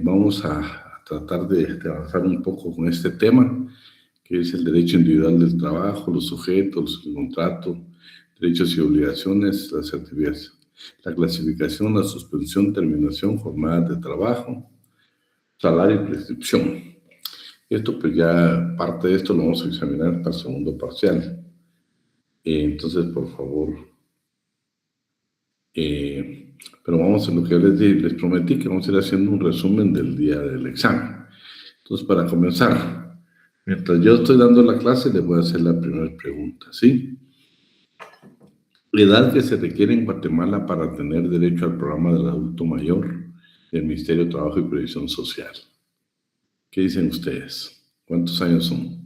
Vamos a tratar de avanzar un poco con este tema, que es el derecho individual del trabajo, los sujetos, el contrato, derechos y obligaciones, las actividades, la clasificación, la suspensión, terminación, jornadas de trabajo, salario y prescripción. Esto, pues ya parte de esto lo vamos a examinar para el segundo parcial. Entonces, por favor, pero vamos a lo que les prometí, que vamos a ir haciendo un resumen del día del examen. Entonces, para comenzar, mientras yo estoy dando la clase, les voy a hacer la primera pregunta, ¿sí? La edad que se requiere en Guatemala para tener derecho al programa del adulto mayor del Ministerio de Trabajo y Previsión Social. ¿Qué dicen ustedes? ¿Cuántos años son?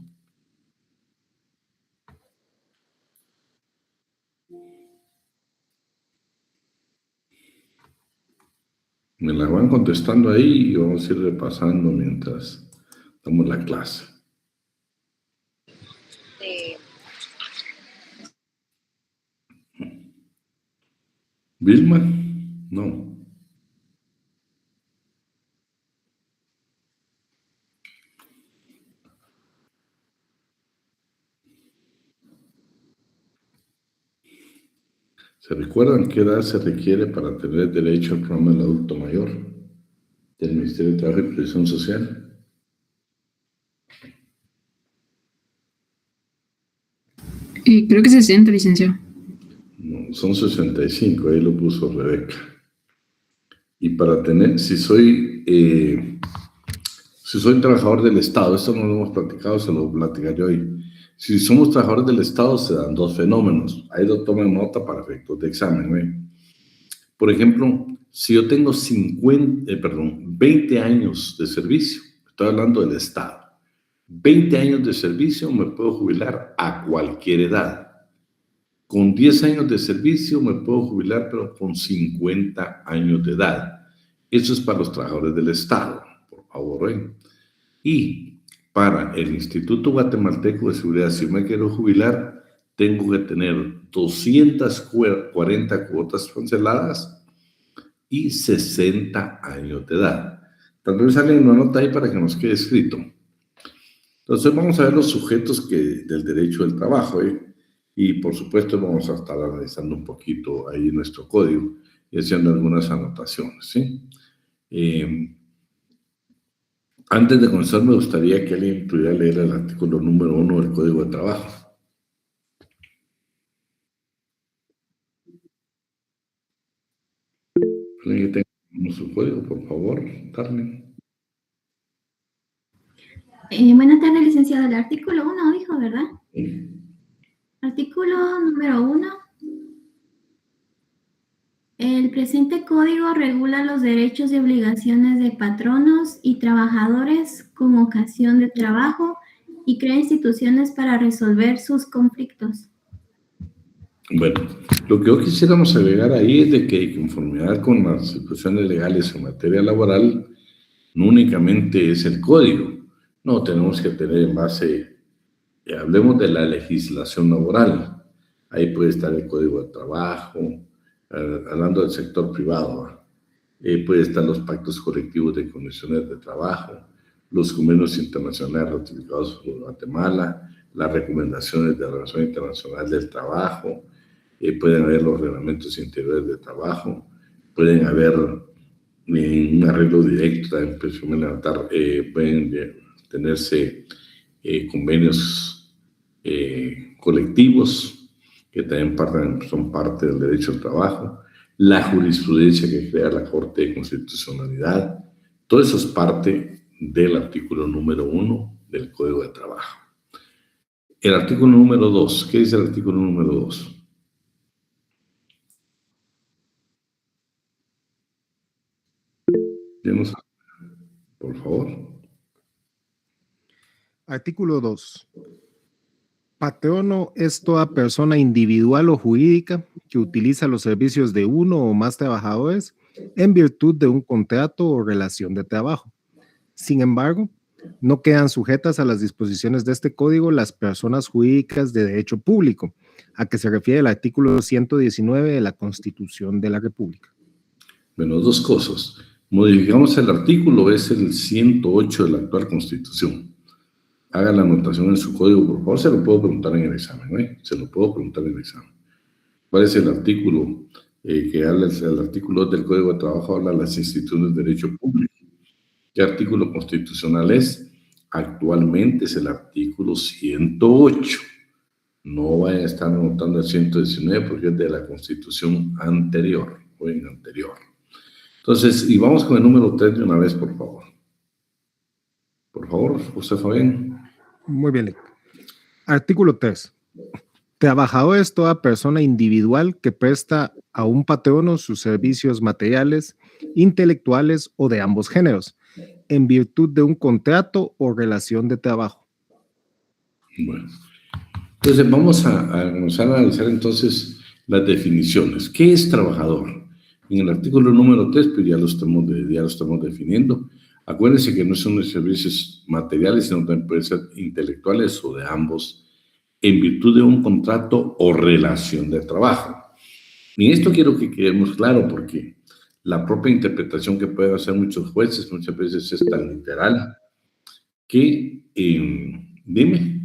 Me la van contestando ahí y vamos a ir repasando mientras damos la clase. ¿Vilma? No. ¿Se recuerdan qué edad se requiere para tener derecho al programa del adulto mayor del Ministerio de Trabajo y Previsión Social? Creo que 60, licenciado. No, son 65, ahí lo puso Rebeca. Y para tener, si soy trabajador del Estado, esto no lo hemos platicado, se lo platicaré hoy. Si somos trabajadores del Estado, se dan dos fenómenos. Ahí lo tomen nota para efectos de examen, ¿eh? Por ejemplo, si yo tengo 20 años de servicio, estoy hablando del Estado, 20 años de servicio me puedo jubilar a cualquier edad. Con 10 años de servicio me puedo jubilar, pero con 50 años de edad. Eso es para los trabajadores del Estado, por favor, ¿eh? Y para el Instituto Guatemalteco de Seguridad, si me quiero jubilar, tengo que tener 240 cuotas canceladas y 60 años de edad. Tal vez alguien lo anota ahí para que nos quede escrito. Entonces vamos a ver los sujetos del derecho del trabajo, ¿eh? Y por supuesto vamos a estar analizando un poquito ahí nuestro código y haciendo algunas anotaciones, ¿sí? Antes de comenzar me gustaría que alguien pudiera leer el artículo número 1 del Código de Trabajo. ¿Alguien que tenga su código, por favor, Carmen? Buenas tardes, licenciado. El artículo 1 dijo, ¿verdad? Sí. Artículo número 1. El presente código regula los derechos y obligaciones de patronos y trabajadores con ocasión de trabajo y crea instituciones para resolver sus conflictos. Bueno, lo que yo quisiéramos agregar ahí es de que en conformidad con las disposiciones legales en materia laboral, no únicamente es el código, no, tenemos que tener en base, hablemos de la legislación laboral, ahí puede estar el Código de Trabajo, hablando del sector privado, puede estar los pactos colectivos de condiciones de trabajo, los convenios internacionales ratificados por Guatemala, las recomendaciones de la Organización Internacional del Trabajo, pueden haber los reglamentos interiores de trabajo, pueden haber un arreglo directo, también pueden tenerse convenios colectivos que también son parte del derecho al trabajo, la jurisprudencia que crea la Corte de Constitucionalidad, todo eso es parte del artículo número 1 del Código de Trabajo. El artículo número 2, ¿qué dice el artículo número 2? Por favor. Artículo 2. Patrono es toda persona individual o jurídica que utiliza los servicios de uno o más trabajadores en virtud de un contrato o relación de trabajo. Sin embargo, no quedan sujetas a las disposiciones de este código las personas jurídicas de derecho público, a que se refiere el artículo 119 de la Constitución de la República. Bueno, dos cosas. Modificamos el artículo, es el 108 de la actual Constitución. Haga la anotación en su código, por favor. Se lo puedo preguntar en el examen, ¿eh? Se lo puedo preguntar en el examen. ¿Cuál es el artículo que habla? El artículo 2 del Código de Trabajo habla de las instituciones de derecho público. ¿Qué artículo constitucional es? Actualmente es el artículo 108. No vayan a estar anotando el 119 porque es de la Constitución anterior o en anterior. Entonces, y vamos con el número 3 de una vez, por favor. Por favor, José Fabián. Muy bien. Artículo 3. Trabajador es toda persona individual que presta a un patrono sus servicios materiales, intelectuales o de ambos géneros, en virtud de un contrato o relación de trabajo. Bueno, entonces vamos a comenzar a analizar entonces las definiciones. ¿Qué es trabajador? En el artículo número 3, pues ya lo estamos definiendo. Acuérdense que no son de servicios materiales, sino también pueden ser intelectuales o de ambos, en virtud de un contrato o relación de trabajo. Y esto quiero que quedemos claro, porque la propia interpretación que pueden hacer muchos jueces muchas veces es tan literal que, dime.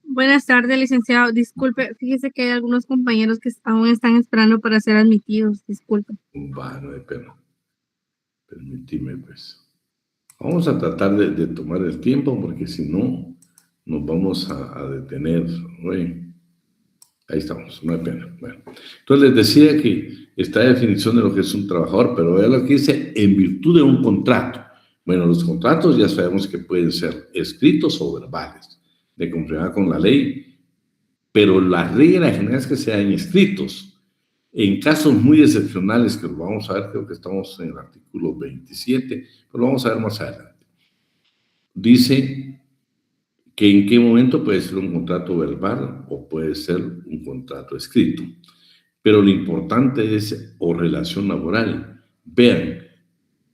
Buenas tardes, licenciado. Disculpe, fíjese que hay algunos compañeros que aún están esperando para ser admitidos. Disculpe. Va, no hay pena. Permíteme, pues. Vamos a tratar de tomar el tiempo, porque si no, nos vamos a detener. Oye, ahí estamos, no hay pena. Bueno, entonces les decía que está la definición de lo que es un trabajador, pero vean lo que dice, en virtud de un contrato. Bueno, los contratos ya sabemos que pueden ser escritos o verbales, de conformidad con la ley, pero la regla general es que sean escritos. En casos muy excepcionales, que lo vamos a ver, creo que estamos en el artículo 27, pero lo vamos a ver más adelante. Dice que en qué momento puede ser un contrato verbal o puede ser un contrato escrito. Pero lo importante es o relación laboral. Vean,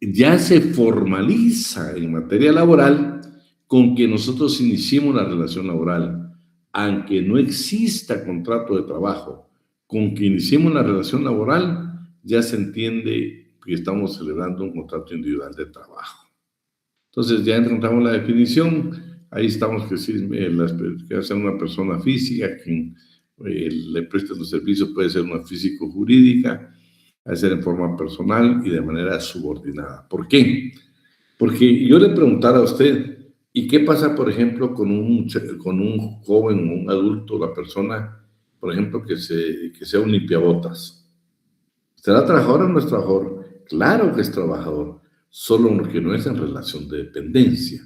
ya se formaliza en materia laboral con que nosotros iniciemos la relación laboral, aunque no exista contrato de trabajo. Con que iniciemos la relación laboral, ya se entiende que estamos celebrando un contrato individual de trabajo. Entonces, ya encontramos la definición. Ahí estamos que sí, que sea una persona física, quien le presta los servicios puede ser una físico-jurídica, puede ser en forma personal y de manera subordinada. ¿Por qué? Porque yo le preguntara a usted, ¿y qué pasa, por ejemplo, con un joven, un adulto, la persona, por ejemplo, que sea un limpiabotas? ¿Será trabajador o no es trabajador? Claro que es trabajador, solo que no es en relación de dependencia.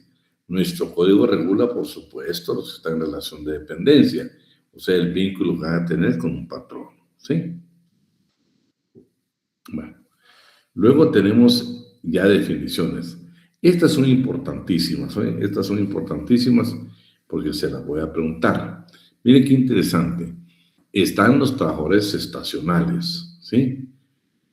Nuestro código regula, por supuesto, los que están en relación de dependencia, o sea, el vínculo que van a tener con un patrón, ¿sí? Bueno, luego tenemos ya definiciones. Estas son importantísimas, ¿eh? Estas son importantísimas porque se las voy a preguntar. Miren qué interesante. Están los trabajadores estacionales, ¿sí?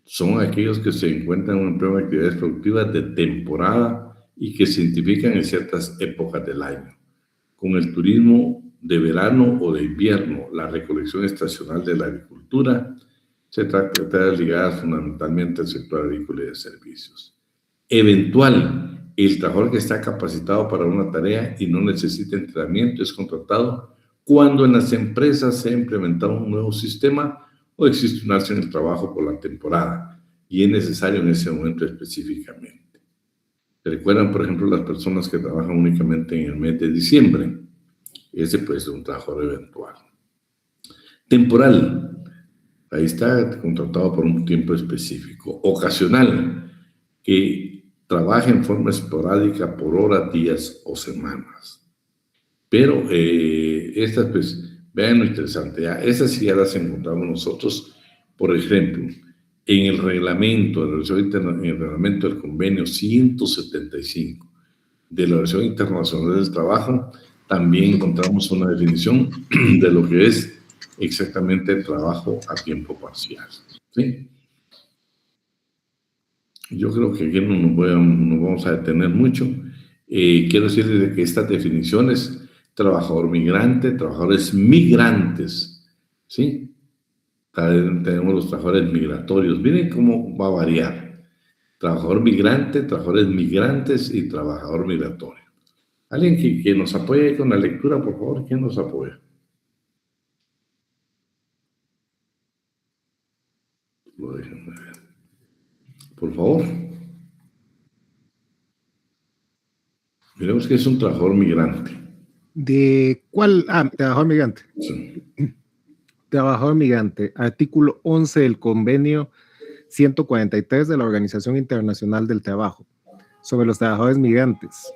Son aquellos que se encuentran en un empleo de actividades productivas de temporada y que se identifican en ciertas épocas del año, con el turismo de verano o de invierno, la recolección estacional de la agricultura, se trata de tareas ligadas fundamentalmente al sector agrícola y de servicios. Eventual, el trabajador que está capacitado para una tarea y no necesita entrenamiento es contratado cuando en las empresas se ha implementado un nuevo sistema o existe un alza en el trabajo por la temporada y es necesario en ese momento específicamente. ¿Recuerdan, por ejemplo, las personas que trabajan únicamente en el mes de diciembre? Ese puede ser un trabajador eventual. Temporal. Ahí está contratado por un tiempo específico. Ocasional, que trabaja en forma esporádica por horas, días o semanas. Pero estas, pues, vean lo interesante. Esas sí ya las encontramos nosotros, por ejemplo, en el reglamento del convenio 175 de la Organización Internacional del Trabajo, también encontramos una definición de lo que es exactamente el trabajo a tiempo parcial, ¿sí? Yo creo que aquí no nos vamos a detener mucho. Quiero decirles que estas definiciones, trabajador migrante, trabajadores migrantes, ¿sí? Tenemos los trabajadores migratorios. Miren cómo va a variar. trabajador migrante, trabajadores migrantes y trabajador migratorio. Alguien que nos apoye con la lectura, por favor, ¿quién nos apoya? Lo déjenme ver. Por favor. Miremos que es un trabajador migrante. ¿De cuál? Trabajador migrante. Sí. Trabajador migrante, artículo 11 del convenio 143 de la Organización Internacional del Trabajo sobre los trabajadores migrantes.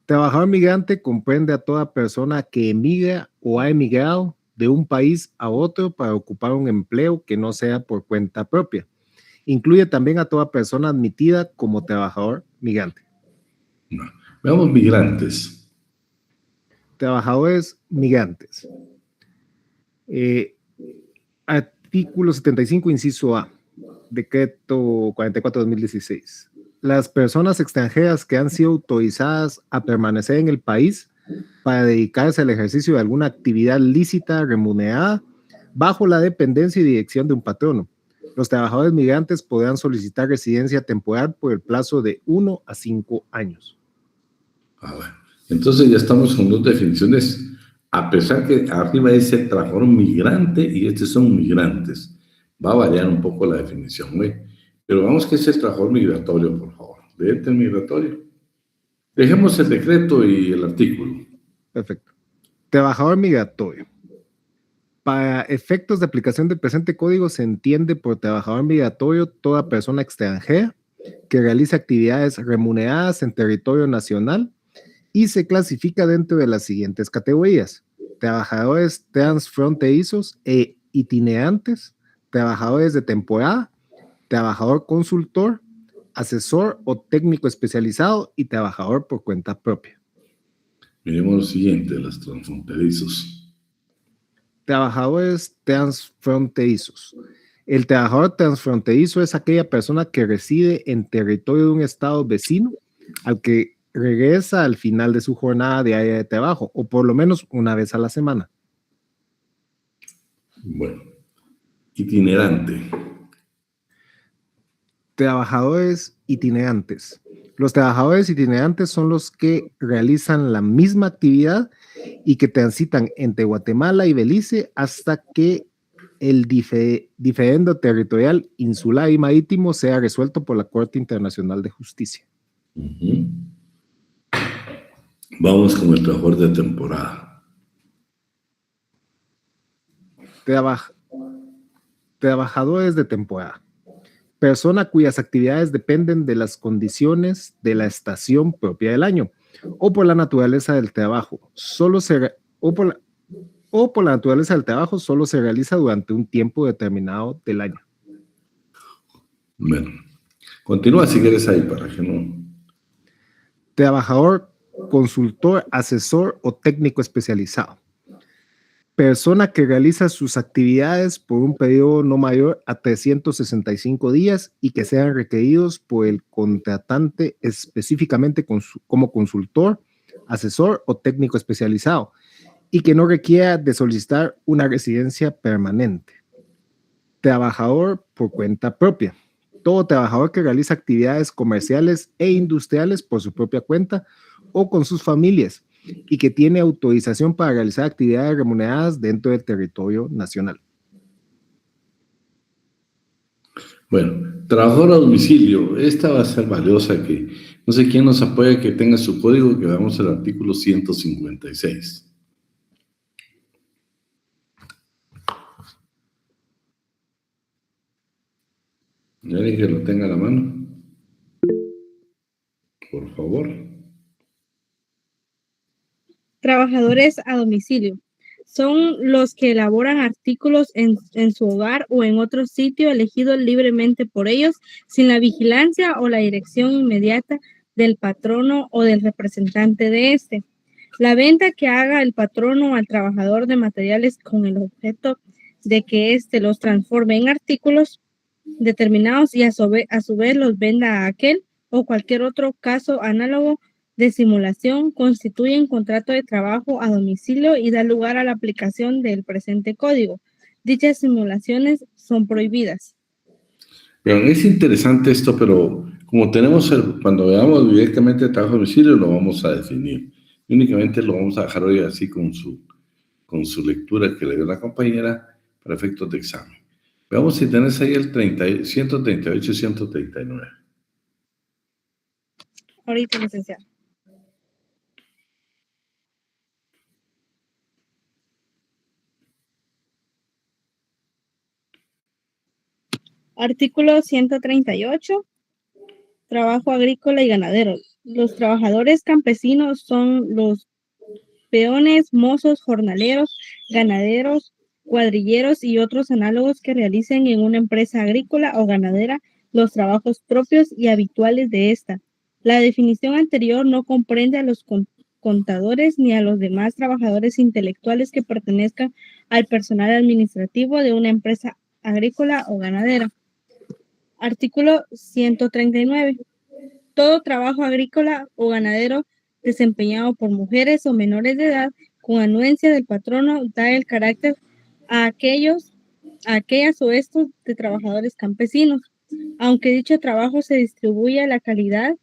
Trabajador migrante comprende a toda persona que emigra o ha emigrado de un país a otro para ocupar un empleo que no sea por cuenta propia. Incluye también a toda persona admitida como trabajador migrante. No. Veamos migrantes. Trabajadores migrantes. Artículo 75, inciso A, decreto 44/2016. Las personas extranjeras que han sido autorizadas a permanecer en el país para dedicarse al ejercicio de alguna actividad lícita remunerada bajo la dependencia y dirección de un patrono. Los trabajadores migrantes podrán solicitar residencia temporal por el plazo de 1 a 5 años. Entonces ya estamos con dos definiciones, a pesar que arriba dice trabajador migrante y estos son migrantes. Va a variar un poco la definición, güey. Pero vamos que es el trabajador migratorio, por favor. Léete el migratorio. Dejemos el decreto y el artículo. Perfecto. Trabajador migratorio. Para efectos de aplicación del presente código se entiende por trabajador migratorio toda persona extranjera que realiza actividades remuneradas en territorio nacional y se clasifica dentro de las siguientes categorías: trabajadores transfronterizos e itinerantes, trabajadores de temporada, trabajador consultor, asesor o técnico especializado y trabajador por cuenta propia. Miremos lo siguiente, los transfronterizos. Trabajadores transfronterizos. El trabajador transfronterizo es aquella persona que reside en territorio de un estado vecino al que regresa al final de su jornada diaria de trabajo, o por lo menos una vez a la semana. Bueno, itinerante. Trabajadores itinerantes. Los trabajadores itinerantes son los que realizan la misma actividad y que transitan entre Guatemala y Belice hasta que el diferendo territorial, insular y marítimo sea resuelto por la Corte Internacional de Justicia. Vamos con el trabajador de temporada. Trabajadores de temporada. Persona cuyas actividades dependen de las condiciones de la estación propia del año o por la naturaleza del trabajo. Por la naturaleza del trabajo solo se realiza durante un tiempo determinado del año. Bueno, continúa si quieres ahí para que no. Trabajador, consultor, asesor o técnico especializado. Persona que realiza sus actividades por un periodo no mayor a 365 días y que sean requeridos por el contratante específicamente como consultor, asesor o técnico especializado y que no requiera de solicitar una residencia permanente. Trabajador por cuenta propia. Todo trabajador que realiza actividades comerciales e industriales por su propia cuenta o con sus familias y que tiene autorización para realizar actividades remuneradas dentro del territorio nacional. Bueno, trabajador a domicilio. Esta va a ser valiosa, que no sé quién nos apoya que tenga su código, que veamos el artículo 156. ¿Alguien que lo tenga a la mano? Por favor. Trabajadores a domicilio. Son los que elaboran artículos en su hogar o en otro sitio elegido libremente por ellos, sin la vigilancia o la dirección inmediata del patrono o del representante de este. La venta que haga el patrono al trabajador de materiales con el objeto de que éste los transforme en artículos determinados y a su vez los venda a aquel o cualquier otro caso análogo de simulación constituye un contrato de trabajo a domicilio y da lugar a la aplicación del presente código. Dichas simulaciones son prohibidas. Bien, es interesante esto, pero Como tenemos, cuando veamos directamente el trabajo a domicilio, lo vamos a definir. Y únicamente lo vamos a dejar hoy así con su lectura que le dio la compañera para efectos de examen. Veamos si tenés ahí el 138 y 139. Ahorita, licenciado. Artículo 138. Trabajo agrícola y ganadero. Los trabajadores campesinos son los peones, mozos, jornaleros, ganaderos, cuadrilleros y otros análogos que realicen en una empresa agrícola o ganadera los trabajos propios y habituales de esta. La definición anterior no comprende a los contadores ni a los demás trabajadores intelectuales que pertenezcan al personal administrativo de una empresa agrícola o ganadera. Artículo 139. Todo trabajo agrícola o ganadero desempeñado por mujeres o menores de edad con anuencia del patrono da el carácter a aquellas o estos de trabajadores campesinos, aunque dicho trabajo se distribuye a la calidad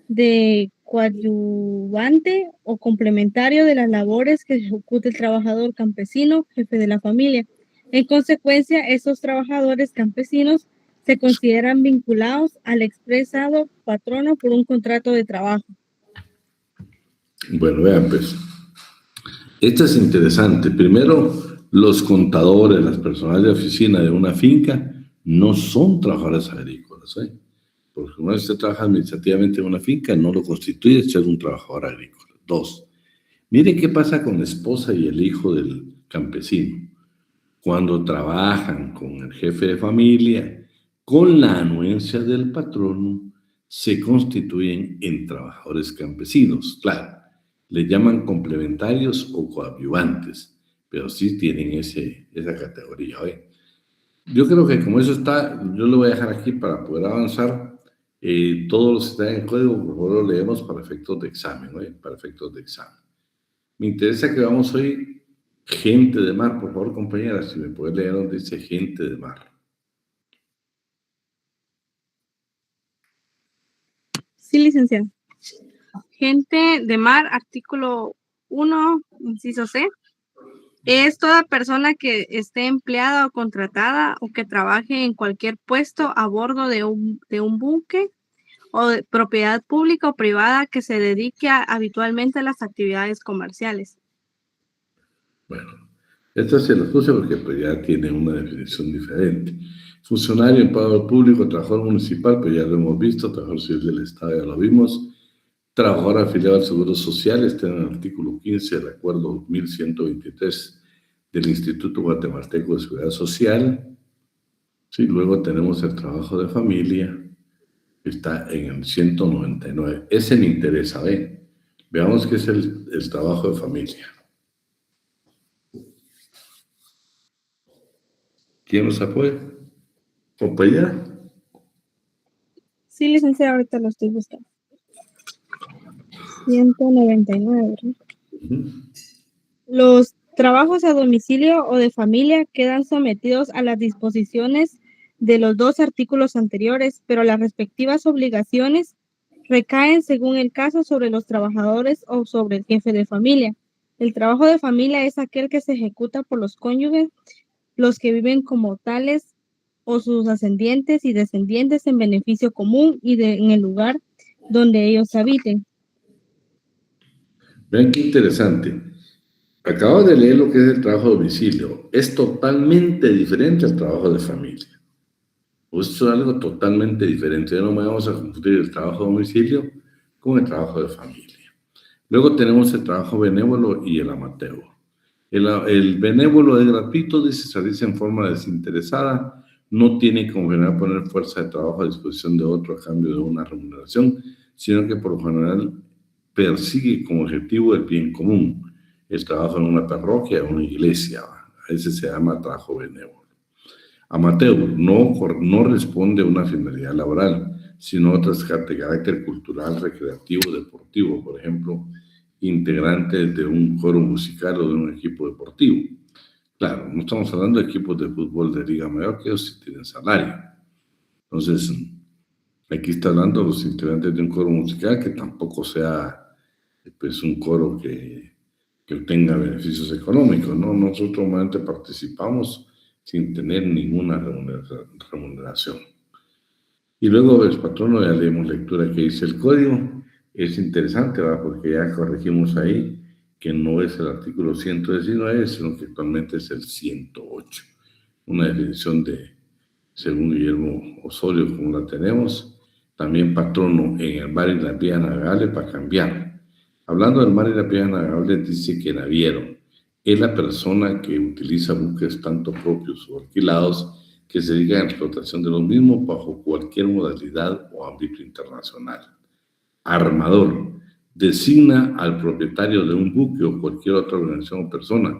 de coadyuvante o complementario de las labores que ejecuta el trabajador campesino, jefe de la familia. En consecuencia, esos trabajadores campesinos se consideran vinculados al expresado patrono por un contrato de trabajo. Bueno, vean pues. Esto es interesante. Primero, los contadores, las personas de oficina de una finca no son trabajadores agrícolas, ¿eh? Porque una vez usted trabaja administrativamente en una finca, no lo constituye ser un trabajador agrícola. 2. Mire qué pasa con la esposa y el hijo del campesino. Cuando trabajan con el jefe de familia, con la anuencia del patrono, se constituyen en trabajadores campesinos. Claro, le llaman complementarios o coadyuvantes, pero sí tienen esa categoría. ¿Eh? Yo creo que como eso está, yo lo voy a dejar aquí para poder avanzar. Todos los que están en el código, por favor, lo leemos para efectos de examen, ¿eh? Para efectos de examen. Me interesa que veamos hoy gente de mar, por favor, compañera, si me puedes leer donde dice gente de mar. Sí, licenciado. Gente de mar, artículo 1, inciso C. Es toda persona que esté empleada o contratada o que trabaje en cualquier puesto a bordo de un buque o de propiedad pública o privada que se dedique habitualmente a las actividades comerciales. Bueno, esto se lo puse porque pues, ya tiene una definición diferente. Funcionario, empleado público, trabajador municipal, pues ya lo hemos visto, trabajador civil del Estado, ya lo vimos. Trabajador afiliado al Seguro Social, está en el artículo 15 del Acuerdo 1123 del Instituto Guatemalteco de Seguridad Social. Sí, luego tenemos el trabajo de familia, que está en el 199. Ese me interesa, ¿ven? Veamos qué es el trabajo de familia. ¿Quién nos apoya? ¿Compañera? Sí, licenciado, ahorita lo estoy buscando. 199, ¿verdad? Los trabajos a domicilio o de familia quedan sometidos a las disposiciones de los dos artículos anteriores, pero las respectivas obligaciones recaen según el caso sobre los trabajadores o sobre el jefe de familia. El trabajo de familia es aquel que se ejecuta por los cónyuges, los que viven como tales o sus ascendientes y descendientes en beneficio común y en el lugar donde ellos habiten. Vean qué interesante. Acabo de leer lo que es el trabajo a domicilio. Es totalmente diferente al trabajo de familia. Esto es algo totalmente diferente. No vamos a confundir el trabajo a domicilio con el trabajo de familia. Luego tenemos el trabajo benévolo y el amateur. El benévolo es gratuito, dice, se realiza en forma desinteresada, no tiene como general poner fuerza de trabajo a disposición de otro a cambio de una remuneración, sino que por lo general persigue como objetivo el bien común, el trabajo en una parroquia, en una iglesia. Ese se llama trabajo benévolo. Amateur no responde a una finalidad laboral, sino a otras de carácter cultural, recreativo, deportivo, por ejemplo, integrantes de un coro musical o de un equipo deportivo. Claro, no estamos hablando de equipos de fútbol de Liga Mayor, que ellos sí tienen salario. Entonces, Aquí está hablando de los integrantes de un coro musical que tampoco sea pues, un coro que obtenga beneficios económicos, ¿no? Nosotros normalmente participamos sin tener ninguna remuneración. Y luego el patrono, ya leemos lectura que dice el código. Es interesante, ¿verdad? Porque ya corregimos ahí que no es el artículo 119, sino que actualmente es el 108. Una definición de, según Guillermo Osorio, como la tenemos, también patrono en el mar y la vía navegable para cambiar. Hablando del mar y la vía navegable, dice que naviero es la persona que utiliza buques tanto propios o alquilados que se dedican a la explotación de los mismos bajo cualquier modalidad o ámbito internacional. Armador designa al propietario de un buque o cualquier otra organización o persona,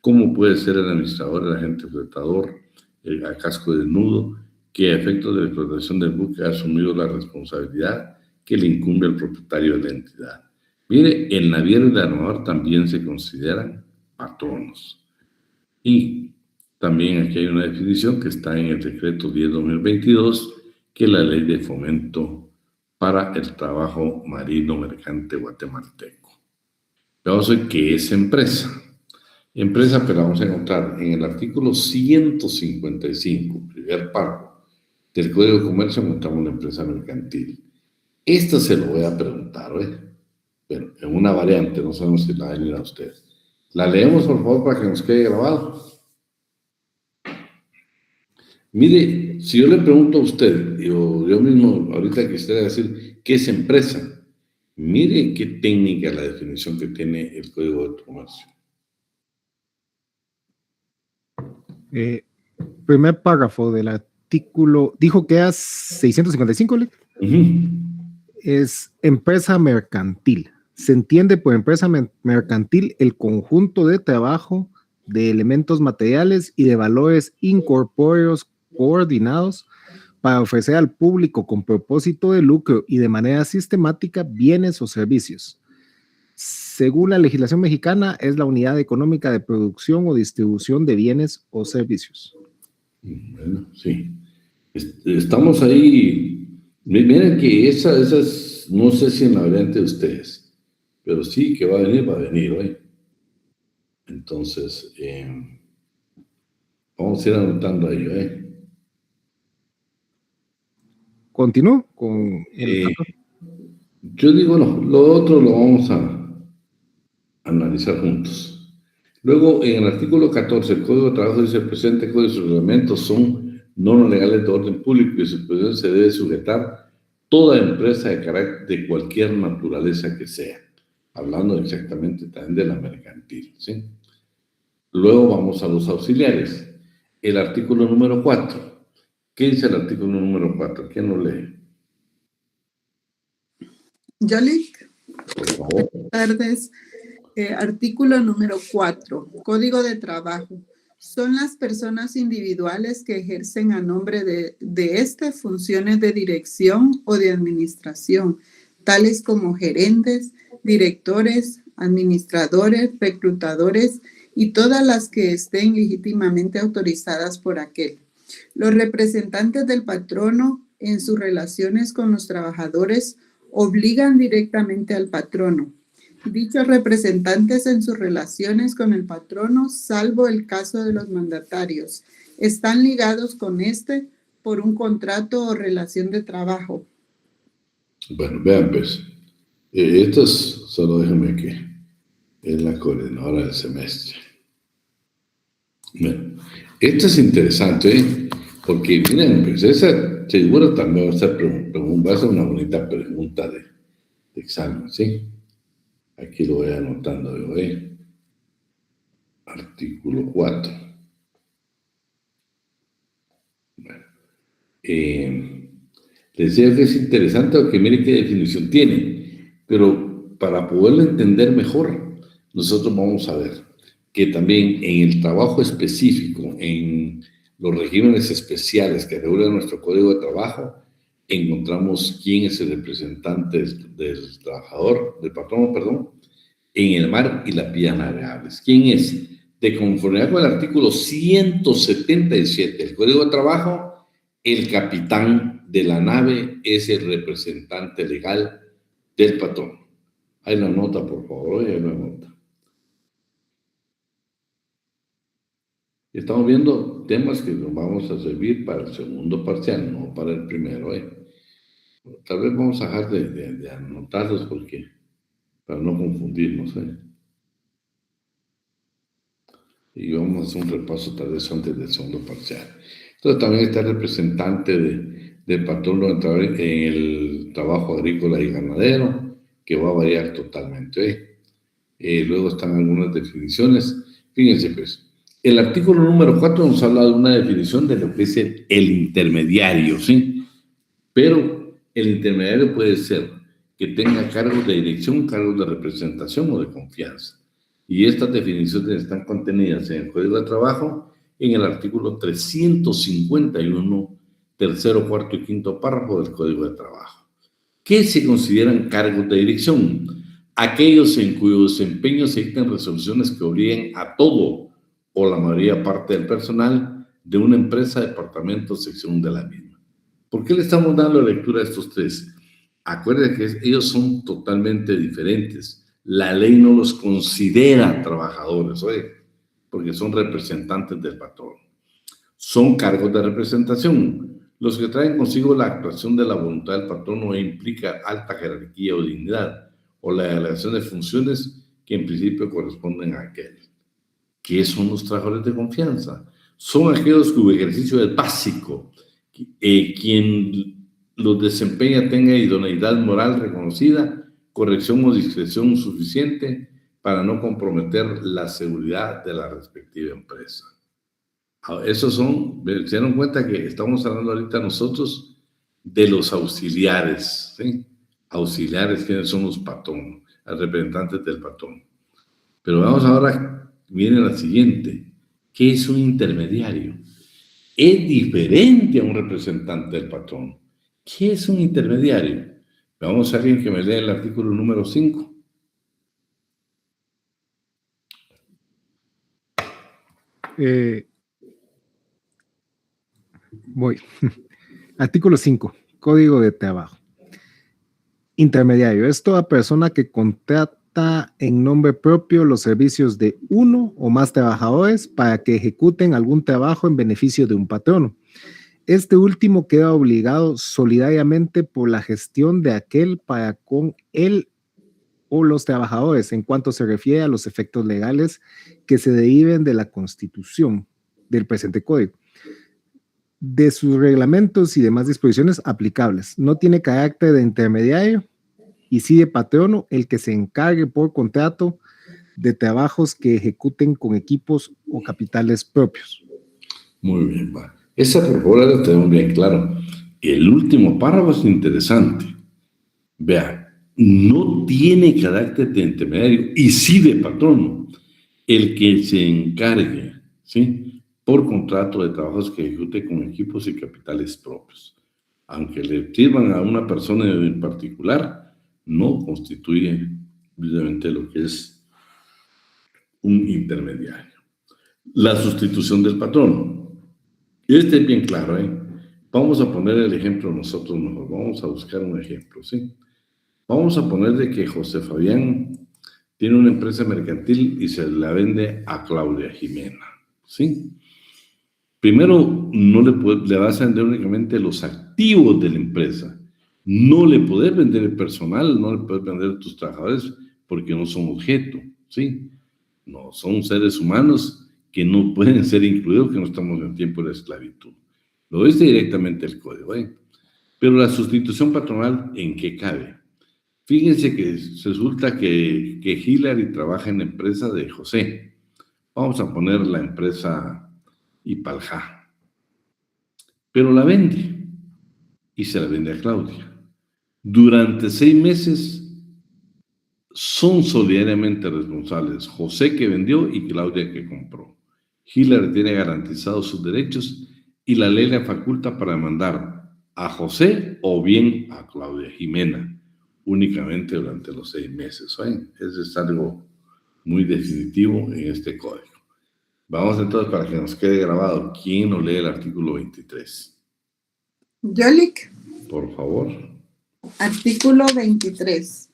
como puede ser el administrador, el agente flotador, el a casco desnudo, que a efectos de la explotación del buque ha asumido la responsabilidad que le incumbe al propietario de la entidad. Mire, el naviero y el armador también se consideran patronos. Y también aquí hay una definición que está en el decreto 10/2022, que es la ley de fomento para el trabajo marino mercante guatemalteco. Vamos a ver qué es empresa. Empresa, pero vamos a encontrar en el artículo 155, primer párrafo del Código de Comercio, encontramos una empresa mercantil. Esta se lo voy a preguntar, pero en una variante, no sabemos si la va a venir a usted. La leemos, por favor, para que nos quede grabado. Mire, si yo le pregunto a usted, yo mismo ahorita quisiera decir, ¿qué es empresa? Mire qué técnica la definición que tiene el Código de Comercio. Primer párrafo del artículo, dijo que es 655, ¿le? Es empresa mercantil. Se entiende por empresa mercantil el conjunto de trabajo, de elementos materiales y de valores incorpóreos coordinados para ofrecer al público con propósito de lucro y de manera sistemática bienes o servicios. Según la legislación mexicana, es la unidad económica de producción o distribución de bienes o servicios. Bueno, sí. Estamos ahí. Miren que esa es, no sé si en la variante de ustedes, pero sí que va a venir, ¿eh? Entonces, vamos a ir anotando ahí, ¿eh? Continúo con el yo digo, no, lo otro lo vamos a analizar juntos. Luego, en el artículo 14, el Código de Trabajo dice: el presente Código y sus reglamentos son normas legales de orden público y su supervisión se debe sujetar toda empresa de cualquier naturaleza que sea. Hablando exactamente también de la mercantil, ¿sí? Luego vamos a los auxiliares. El artículo número 4. ¿Qué dice el artículo número 4? ¿Quién lo lee? Yolik. Por favor. Buenas tardes. Artículo número 4. Código de Trabajo. Son las personas individuales que ejercen a nombre de funciones de dirección o de administración, tales como gerentes, directores, administradores, reclutadores y todas las que estén legítimamente autorizadas por aquel. Los representantes del patrono en sus relaciones con los trabajadores obligan directamente al patrono. Dichos representantes en sus relaciones con el patrono, salvo el caso de los mandatarios, están ligados con por un contrato o relación de trabajo. Bueno, vean pues, esto es, solo déjenme que es la coordinadora del semestre. Bueno, esto es interesante, porque miren, pues esa seguro también va a ser una bonita pregunta de examen, ¿sí? Aquí lo voy anotando yo, Artículo 4. Bueno, les decía que es interesante porque mire qué definición tiene, pero para poderlo entender mejor, nosotros vamos a ver que también en el trabajo específico, en los regímenes especiales que regulan nuestro Código de Trabajo, encontramos quién es el representante del trabajador, del patrón, perdón, en el mar y las vías navegables. ¿Quién es? De conformidad con el artículo 177 del Código de Trabajo, el capitán de la nave es el representante legal del patrón. Ahí la nota, por favor, ahí la nota. Estamos viendo temas que nos vamos a servir para el segundo parcial, no para el primero. Tal vez vamos a dejar de anotarlos para no confundirnos. Y vamos a hacer un repaso tal vez antes del segundo parcial. Entonces también está el representante del patrón en el trabajo agrícola y ganadero, que va a variar totalmente. Luego están algunas definiciones. Fíjense pues, el artículo número 4 nos habla de una definición de lo que es el intermediario, ¿sí? Pero el intermediario puede ser que tenga cargos de dirección, cargos de representación o de confianza. Y estas definiciones están contenidas en el Código de Trabajo, en el artículo 351, tercero, cuarto y quinto párrafo del Código de Trabajo. ¿Qué se consideran cargos de dirección? Aquellos en cuyo desempeño se dictan resoluciones que obliguen a todo o la mayoría parte del personal de una empresa, departamento o sección de la misma. ¿Por qué le estamos dando lectura a estos tres? Acuérdense que ellos son totalmente diferentes. La ley no los considera trabajadores, porque son representantes del patrón. Son cargos de representación, los que traen consigo la actuación de la voluntad del patrón o implica alta jerarquía o dignidad, o la delegación de funciones que en principio corresponden a aquel. ¿Qué son los trabajadores de confianza? Son aquellos cuyo ejercicio es básico, quien los desempeña tenga idoneidad moral reconocida, corrección o discreción suficiente para no comprometer la seguridad de la respectiva empresa. Esos son, se dieron cuenta que estamos hablando ahorita nosotros de los auxiliares, ¿sí? Auxiliares, quienes son los patrones, los representantes del patrón. Pero vamos ahora, viene la siguiente. ¿Qué es un intermediario? Es diferente a un representante del patrón. ¿Qué es un intermediario? Vamos a alguien que me lea el artículo número 5. Voy. Artículo 5. Código de Trabajo. Intermediario. Es toda persona que contrata en nombre propio los servicios de uno o más trabajadores para que ejecuten algún trabajo en beneficio de un patrono. Este último queda obligado solidariamente por la gestión de aquel para con él o los trabajadores en cuanto se refiere a los efectos legales que se deriven de la Constitución del presente Código, de sus reglamentos y demás disposiciones aplicables. No tiene carácter de intermediario y sí de patrono el que se encargue por contrato de trabajos que ejecuten con equipos o capitales propios. Muy bien, va. Esa por favor la tenemos bien claro. El último párrafo es interesante. Vea, no tiene carácter de intermediario y sí de patrono el que se encargue, ¿sí?, por contrato de trabajos que ejecute con equipos y capitales propios. Aunque le sirvan a una persona en particular, no constituye evidentemente lo que es un intermediario. La sustitución del patrón. Este es bien claro, Vamos a poner el ejemplo nosotros mejor. Vamos a buscar un ejemplo, ¿sí? Vamos a poner de que José Fabián tiene una empresa mercantil y se la vende a Claudia Jimena, ¿sí? Primero, no le vas a vender únicamente los activos de la empresa. No le puedes vender el personal, no le puedes vender tus trabajadores porque no son objeto, ¿sí? No, son seres humanos que no pueden ser incluidos, que no estamos en tiempo de esclavitud. Lo dice directamente el código, Pero la sustitución patronal, ¿en qué cabe? Fíjense que resulta que Hillary trabaja en la empresa de José. Vamos a poner la empresa Ipalja. Pero la vende y se la vende a Claudia. Durante 6 meses son solidariamente responsables José, que vendió, y Claudia, que compró. Hillary tiene garantizados sus derechos y la ley le faculta para demandar a José o bien a Claudia Jimena, únicamente durante los 6 meses. Eso es algo muy definitivo en este código. Vamos entonces, para que nos quede grabado, ¿quién nos lee el artículo 23? Yolik, Por favor. artículo 23.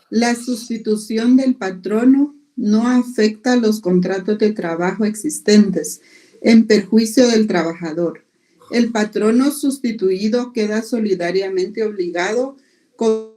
La sustitución del patrono no afecta los contratos de trabajo existentes en perjuicio del trabajador. El patrono sustituido queda solidariamente obligado con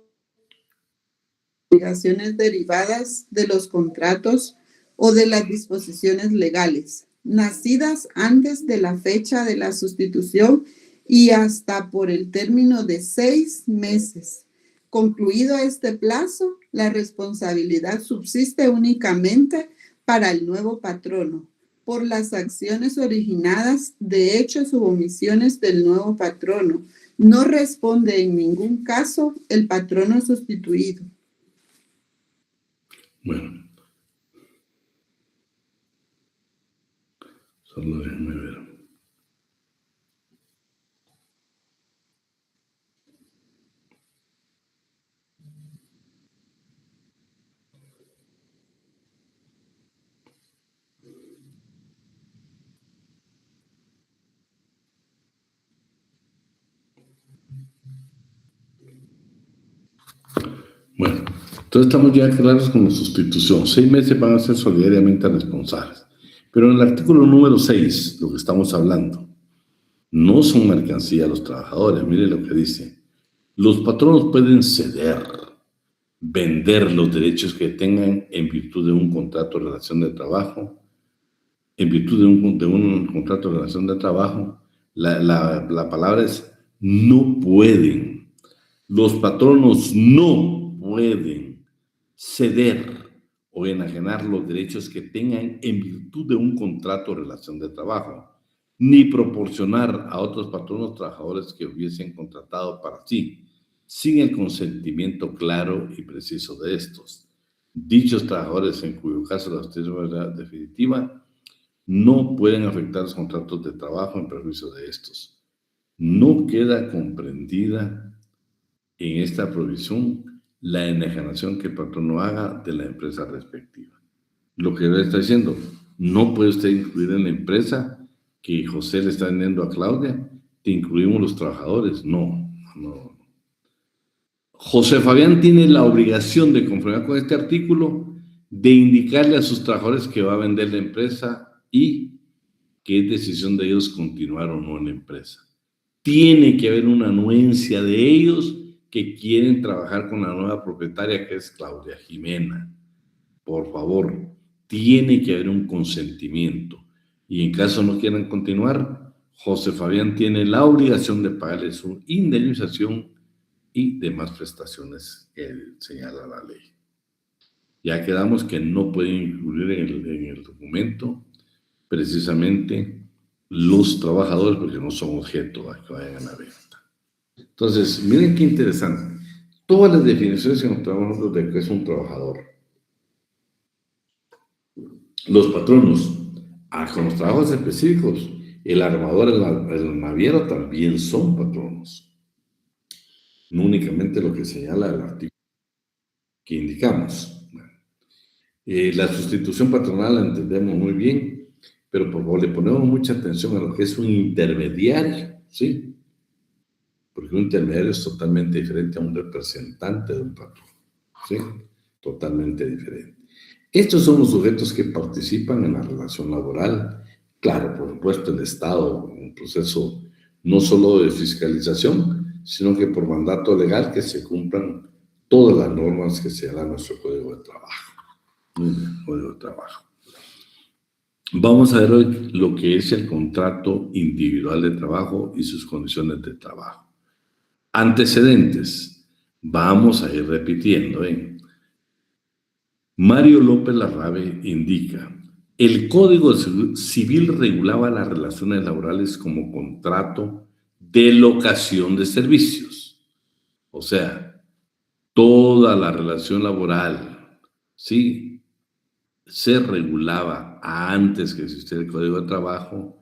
obligaciones derivadas de los contratos o de las disposiciones legales, nacidas antes de la fecha de la sustitución y hasta por el término de 6 meses. Concluido este plazo, la responsabilidad subsiste únicamente para el nuevo patrono por las acciones originadas de hechos u omisiones del nuevo patrono. No responde en ningún caso el patrono sustituido. Bueno. Solo déjenme ver. Bueno, entonces estamos ya claros con la sustitución. 6 meses van a ser solidariamente responsables. Pero en el artículo número 6, lo que estamos hablando, no son mercancía los trabajadores. Mire lo que dice. Los patronos pueden ceder, vender los derechos que tengan en virtud de un contrato de relación de trabajo. En virtud de un contrato de relación de trabajo, la palabra es no pueden. Los patronos no pueden ceder o enajenar los derechos que tengan en virtud de un contrato de relación de trabajo, ni proporcionar a otros patronos trabajadores que hubiesen contratado para sí, sin el consentimiento claro y preciso de estos. Dichos trabajadores, en cuyo caso la sustitución es definitiva, no pueden afectar los contratos de trabajo en perjuicio de estos. No queda comprendida en esta provisión la enajenación que el patrono haga de la empresa respectiva. Lo que él está diciendo, no puede usted incluir en la empresa que José le está vendiendo a Claudia, te incluimos los trabajadores. No. José Fabián tiene la obligación de conformar con este artículo de indicarle a sus trabajadores que va a vender la empresa y que es decisión de ellos continuar o no en la empresa. Tiene que haber una anuencia de ellos que quieren trabajar con la nueva propietaria, que es Claudia Jimena. Por favor, tiene que haber un consentimiento. Y en caso no quieran continuar, José Fabián tiene la obligación de pagarle su indemnización y demás prestaciones que señala la ley. Ya quedamos que no pueden incluir en el documento precisamente los trabajadores porque no son objeto a que vayan a la venta. Entonces, miren qué interesante. Todas las definiciones que encontramos de que es un trabajador. Los patronos, con los trabajos específicos, el armador, el naviero también son patronos. No únicamente lo que señala el artículo que indicamos. La sustitución patronal la entendemos muy bien, pero por favor le ponemos mucha atención a lo que es un intermediario, ¿sí? Porque un intermediario es totalmente diferente a un representante de un patrón, ¿sí? Totalmente diferente. Estos son los sujetos que participan en la relación laboral. Claro, por supuesto, el Estado, un proceso no solo de fiscalización, sino que por mandato legal que se cumplan todas las normas que se dan en nuestro Código de Trabajo. Vamos a ver hoy lo que es el contrato individual de trabajo y sus condiciones de trabajo. Antecedentes. Vamos a ir repitiendo. Mario López Larrabe indica, el Código Civil regulaba las relaciones laborales como contrato de locación de servicios. O sea, toda la relación laboral, ¿sí?, se regulaba antes que existiera el Código de Trabajo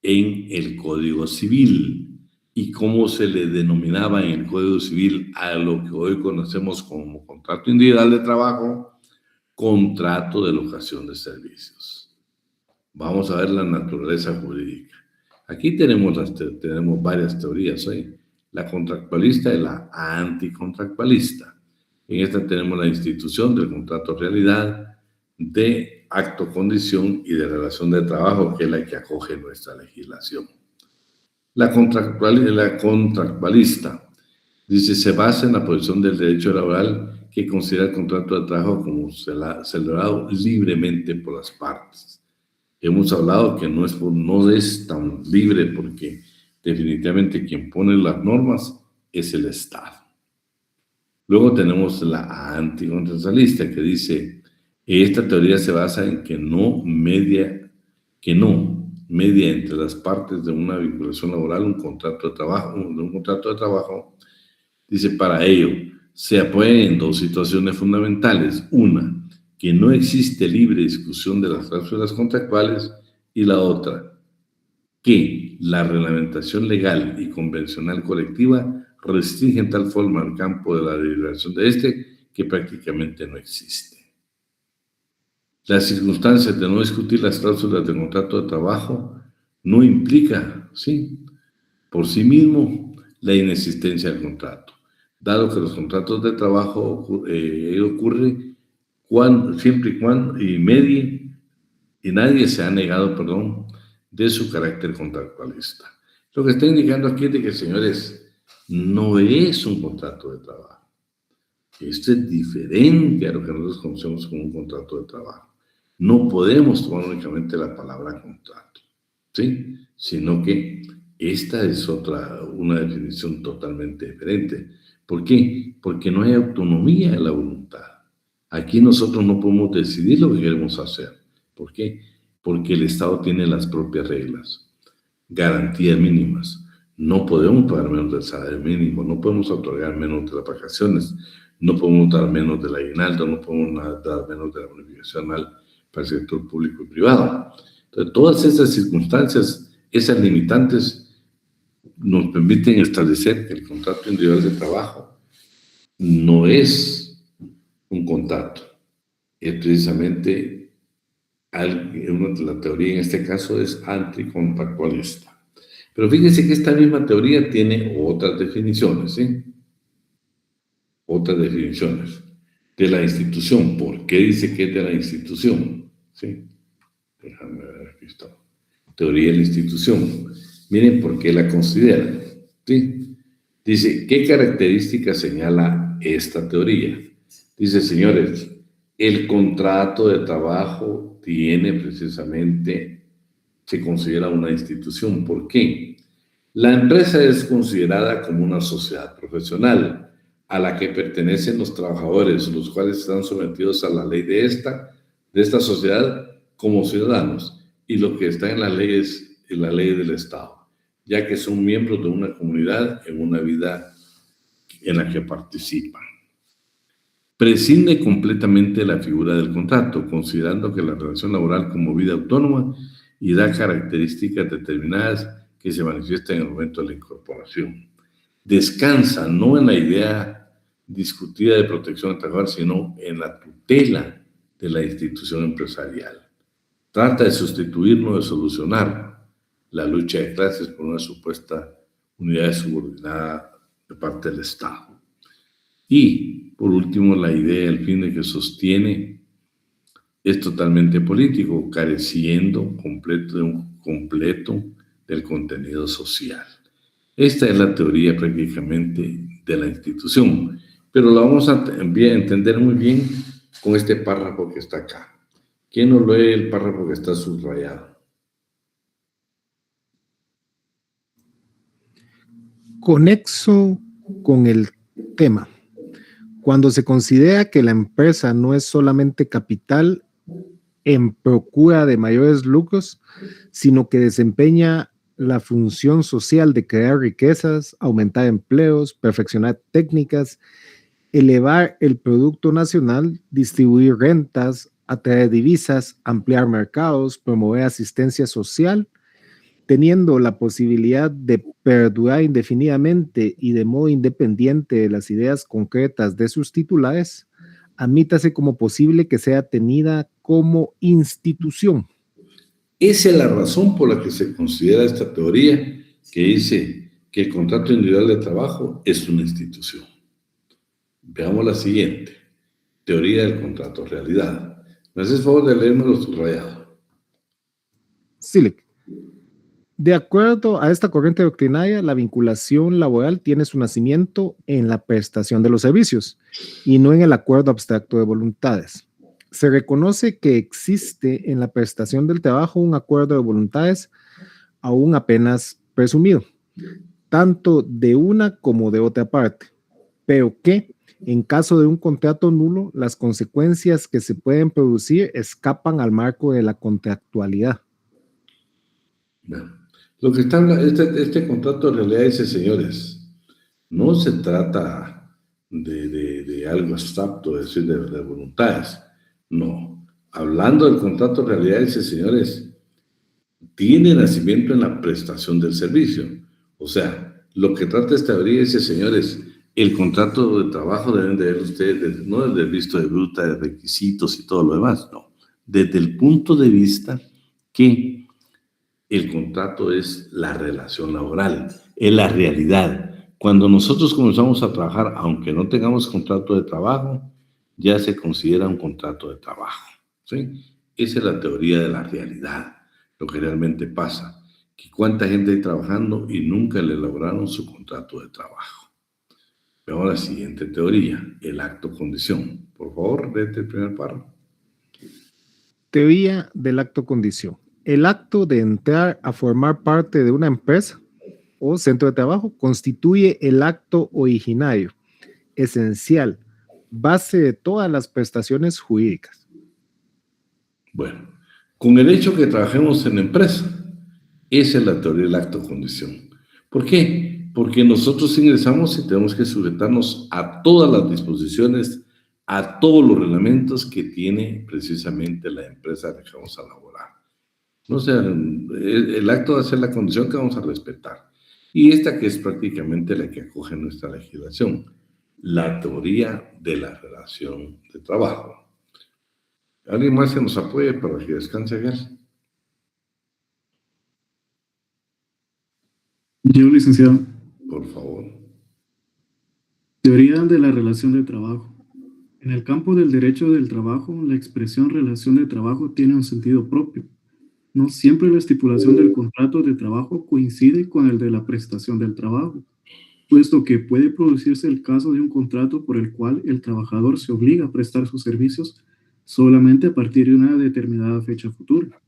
en el Código Civil. ¿Y cómo se le denominaba en el Código Civil a lo que hoy conocemos como contrato individual de trabajo? Contrato de locación de servicios. Vamos a ver la naturaleza jurídica. Aquí tenemos varias teorías. la contractualista y la anticontractualista. En esta tenemos la institución del contrato realidad, de acto condición y de relación de trabajo, que es la que acoge nuestra legislación. La contractualista dice, se basa en la posición del derecho laboral que considera el contrato de trabajo como celebrado libremente por las partes. Hemos hablado que no es tan libre porque definitivamente quien pone las normas es el Estado. Luego tenemos la anticontractualista que dice, esta teoría se basa en que no media entre las partes de una vinculación laboral un contrato de trabajo. Dice, para ello se apoyan en dos situaciones fundamentales. Una, que no existe libre discusión de las cláusulas contractuales, y la otra, que la reglamentación legal y convencional colectiva restringe en tal forma el campo de la deliberación de que prácticamente no existe. Las circunstancias de no discutir las cláusulas del contrato de trabajo no implica, ¿sí?, por sí mismo la inexistencia del contrato, dado que los contratos de trabajo ocurren siempre y cuando y nadie se ha negado, de su carácter contractualista. Lo que está indicando aquí es de que, señores, no es un contrato de trabajo. Esto es diferente a lo que nosotros conocemos como un contrato de trabajo. No podemos tomar únicamente la palabra contrato, ¿sí?, sino que esta es una definición totalmente diferente. ¿Por qué? Porque no hay autonomía en la voluntad. Aquí nosotros no podemos decidir lo que queremos hacer. ¿Por qué? Porque el Estado tiene las propias reglas, garantías mínimas. No podemos pagar menos del salario mínimo, no podemos otorgar menos de las vacaciones, no podemos dar menos del aguinaldo, no podemos dar menos de la bonificación anual para el sector público y privado. Entonces, todas esas circunstancias, esas limitantes, nos permiten establecer que el contrato individual de trabajo no es un contrato, es precisamente la teoría en este caso es anticontractualista. Pero fíjense que esta misma teoría tiene otras definiciones, ¿sí? Otras definiciones de la institución. ¿Por qué dice que es de la institución? ¿Sí? Déjame ver, aquí está. Teoría de la institución. Miren por qué la consideran, ¿sí? Dice, ¿qué características señala esta teoría? Dice, señores, el contrato de trabajo tiene precisamente, se considera una institución. ¿Por qué? La empresa es considerada como una sociedad profesional a la que pertenecen los trabajadores, los cuales están sometidos a la ley de esta sociedad como ciudadanos, y lo que está en la ley es la ley del Estado, ya que son miembros de una comunidad en una vida en la que participan. Prescinde completamente la figura del contrato, considerando que la relación laboral como vida autónoma y da características determinadas que se manifiestan en el momento de la incorporación. Descansa no en la idea discutida de protección del trabajador, sino en la tutela de la institución empresarial. Trata de sustituir, no de solucionar, la lucha de clases por una supuesta unidad subordinada de parte del Estado. Y, por último, la idea, el fin de que sostiene, es totalmente político, careciendo completo del contenido social. Esta es la teoría prácticamente de la institución, pero la vamos a entender muy bien con este párrafo que está acá. ¿Quién nos lee el párrafo que está subrayado? Conexo con el tema. Cuando se considera que la empresa no es solamente capital en procura de mayores lucros, sino que desempeña la función social de crear riquezas, aumentar empleos, perfeccionar técnicas, elevar el producto nacional, distribuir rentas, atraer divisas, ampliar mercados, promover asistencia social, teniendo la posibilidad de perdurar indefinidamente y de modo independiente de las ideas concretas de sus titulares, admítase como posible que sea tenida como institución. Esa es la razón por la que se considera esta teoría que dice que el contrato individual de trabajo es una institución. Veamos la siguiente. Teoría del contrato realidad. ¿Me haces favor de leerme lo subrayado? Silic. De acuerdo a esta corriente doctrinaria, la vinculación laboral tiene su nacimiento en la prestación de los servicios y no en el acuerdo abstracto de voluntades. Se reconoce que existe en la prestación del trabajo un acuerdo de voluntades aún apenas presumido, tanto de una como de otra parte, pero que en caso de un contrato nulo, las consecuencias que se pueden producir escapan al marco de la contractualidad. Bueno, lo que está este contrato en realidad dice, señores, no se trata de algo abstracto, es decir, de voluntades. No. Hablando del contrato en realidad dice, señores, tiene nacimiento en la prestación del servicio. O sea, lo que trata esta teoría dice, señores, el contrato de trabajo deben de ver ustedes, no desde el visto de bruta, de requisitos y todo lo demás, no. Desde el punto de vista que el contrato es la relación laboral, es la realidad. Cuando nosotros comenzamos a trabajar, aunque no tengamos contrato de trabajo, ya se considera un contrato de trabajo, ¿sí? Esa es la teoría de la realidad, lo que realmente pasa, que cuánta gente hay trabajando y nunca le elaboraron su contrato de trabajo. Veamos la siguiente teoría, el acto condición. Por favor, léete el primer párrafo. Teoría del acto condición. El acto de entrar a formar parte de una empresa o centro de trabajo constituye el acto originario, esencial, base de todas las prestaciones jurídicas. Bueno, con el hecho que trabajemos en la empresa, esa es la teoría del acto condición. ¿Por qué? Porque nosotros ingresamos y tenemos que sujetarnos a todas las disposiciones, a todos los reglamentos que tiene precisamente la empresa que vamos a laborar. O sea, el acto de hacer la condición que vamos a respetar. Y esta que es prácticamente la que acoge nuestra legislación, la teoría de la relación de trabajo. ¿Alguien más que nos apoye para que descanse aquel? Yo, licenciado. Por favor. Teoría de la relación de trabajo. En el campo del derecho del trabajo, la expresión relación de trabajo tiene un sentido propio. No siempre la estipulación del contrato de trabajo coincide con el de la prestación del trabajo, puesto que puede producirse el caso de un contrato por el cual el trabajador se obliga a prestar sus servicios solamente a partir de una determinada fecha futura.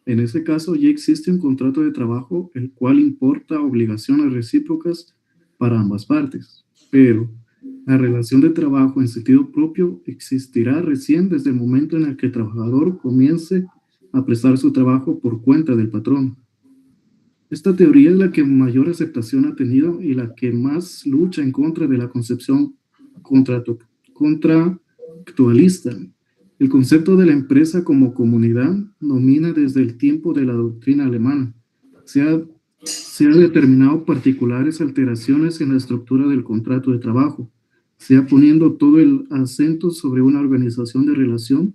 En ese caso ya existe un contrato de trabajo el cual importa obligaciones recíprocas para ambas partes, pero la relación de trabajo en sentido propio existirá recién desde el momento en el que el trabajador comience a prestar su trabajo por cuenta del patrón. Esta teoría es la que mayor aceptación ha tenido y la que más lucha en contra de la concepción contractualista. El concepto de la empresa como comunidad domina desde el tiempo de la doctrina alemana. Se ha determinado particulares alteraciones en la estructura del contrato de trabajo, sea poniendo todo el acento sobre una organización de relación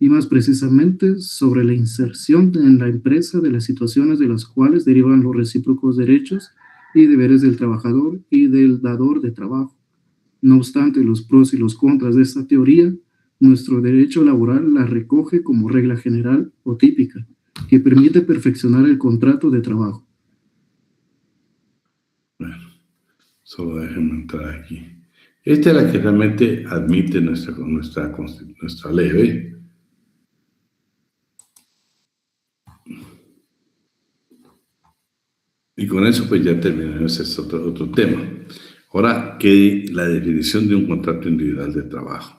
y más precisamente sobre la inserción en la empresa de las situaciones de las cuales derivan los recíprocos derechos y deberes del trabajador y del dador de trabajo. No obstante los pros y los contras de esta teoría, nuestro derecho laboral la recoge como regla general o típica, que permite perfeccionar el contrato de trabajo. Bueno, solo déjenme entrar aquí. Esta es la que realmente admite nuestra ley, ¿ve? Y con eso pues ya terminamos este otro tema. Ahora, ¿qué la definición de un contrato individual de trabajo?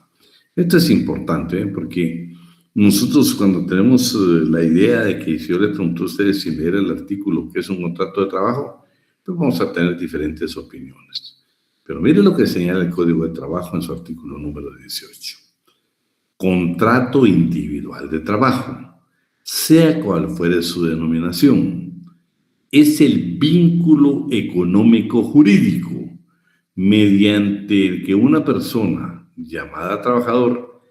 Esto es importante, porque nosotros cuando tenemos la idea de que si yo le pregunto a ustedes sin leer el artículo qué es un contrato de trabajo, pues vamos a tener diferentes opiniones. Pero mire lo que señala el Código de Trabajo en su artículo número 18. Contrato individual de trabajo, sea cual fuere su denominación, es el vínculo económico jurídico mediante el que una persona llamada trabajador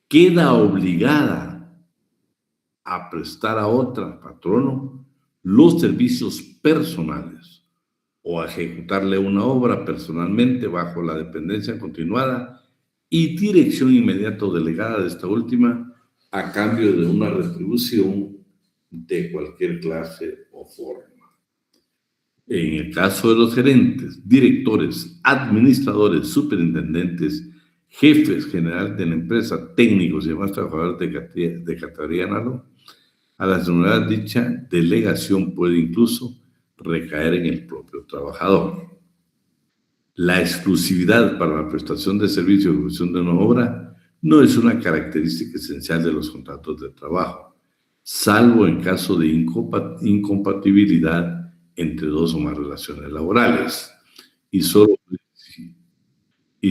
queda obligada a prestar a otra patrono los servicios personales o a ejecutarle una obra personalmente bajo la dependencia continuada y dirección inmediata o delegada de esta última a cambio de una retribución de cualquier clase o forma. En el caso de los gerentes, directores, administradores, superintendentes, jefes generales de la empresa, técnicos y demás trabajadores de categoría análoga, a la solemnidad dicha delegación puede incluso recaer en el propio trabajador. La exclusividad para la prestación de servicio o ejecución de una obra no es una característica esencial de los contratos de trabajo, salvo en caso de incompatibilidad entre dos o más relaciones laborales, y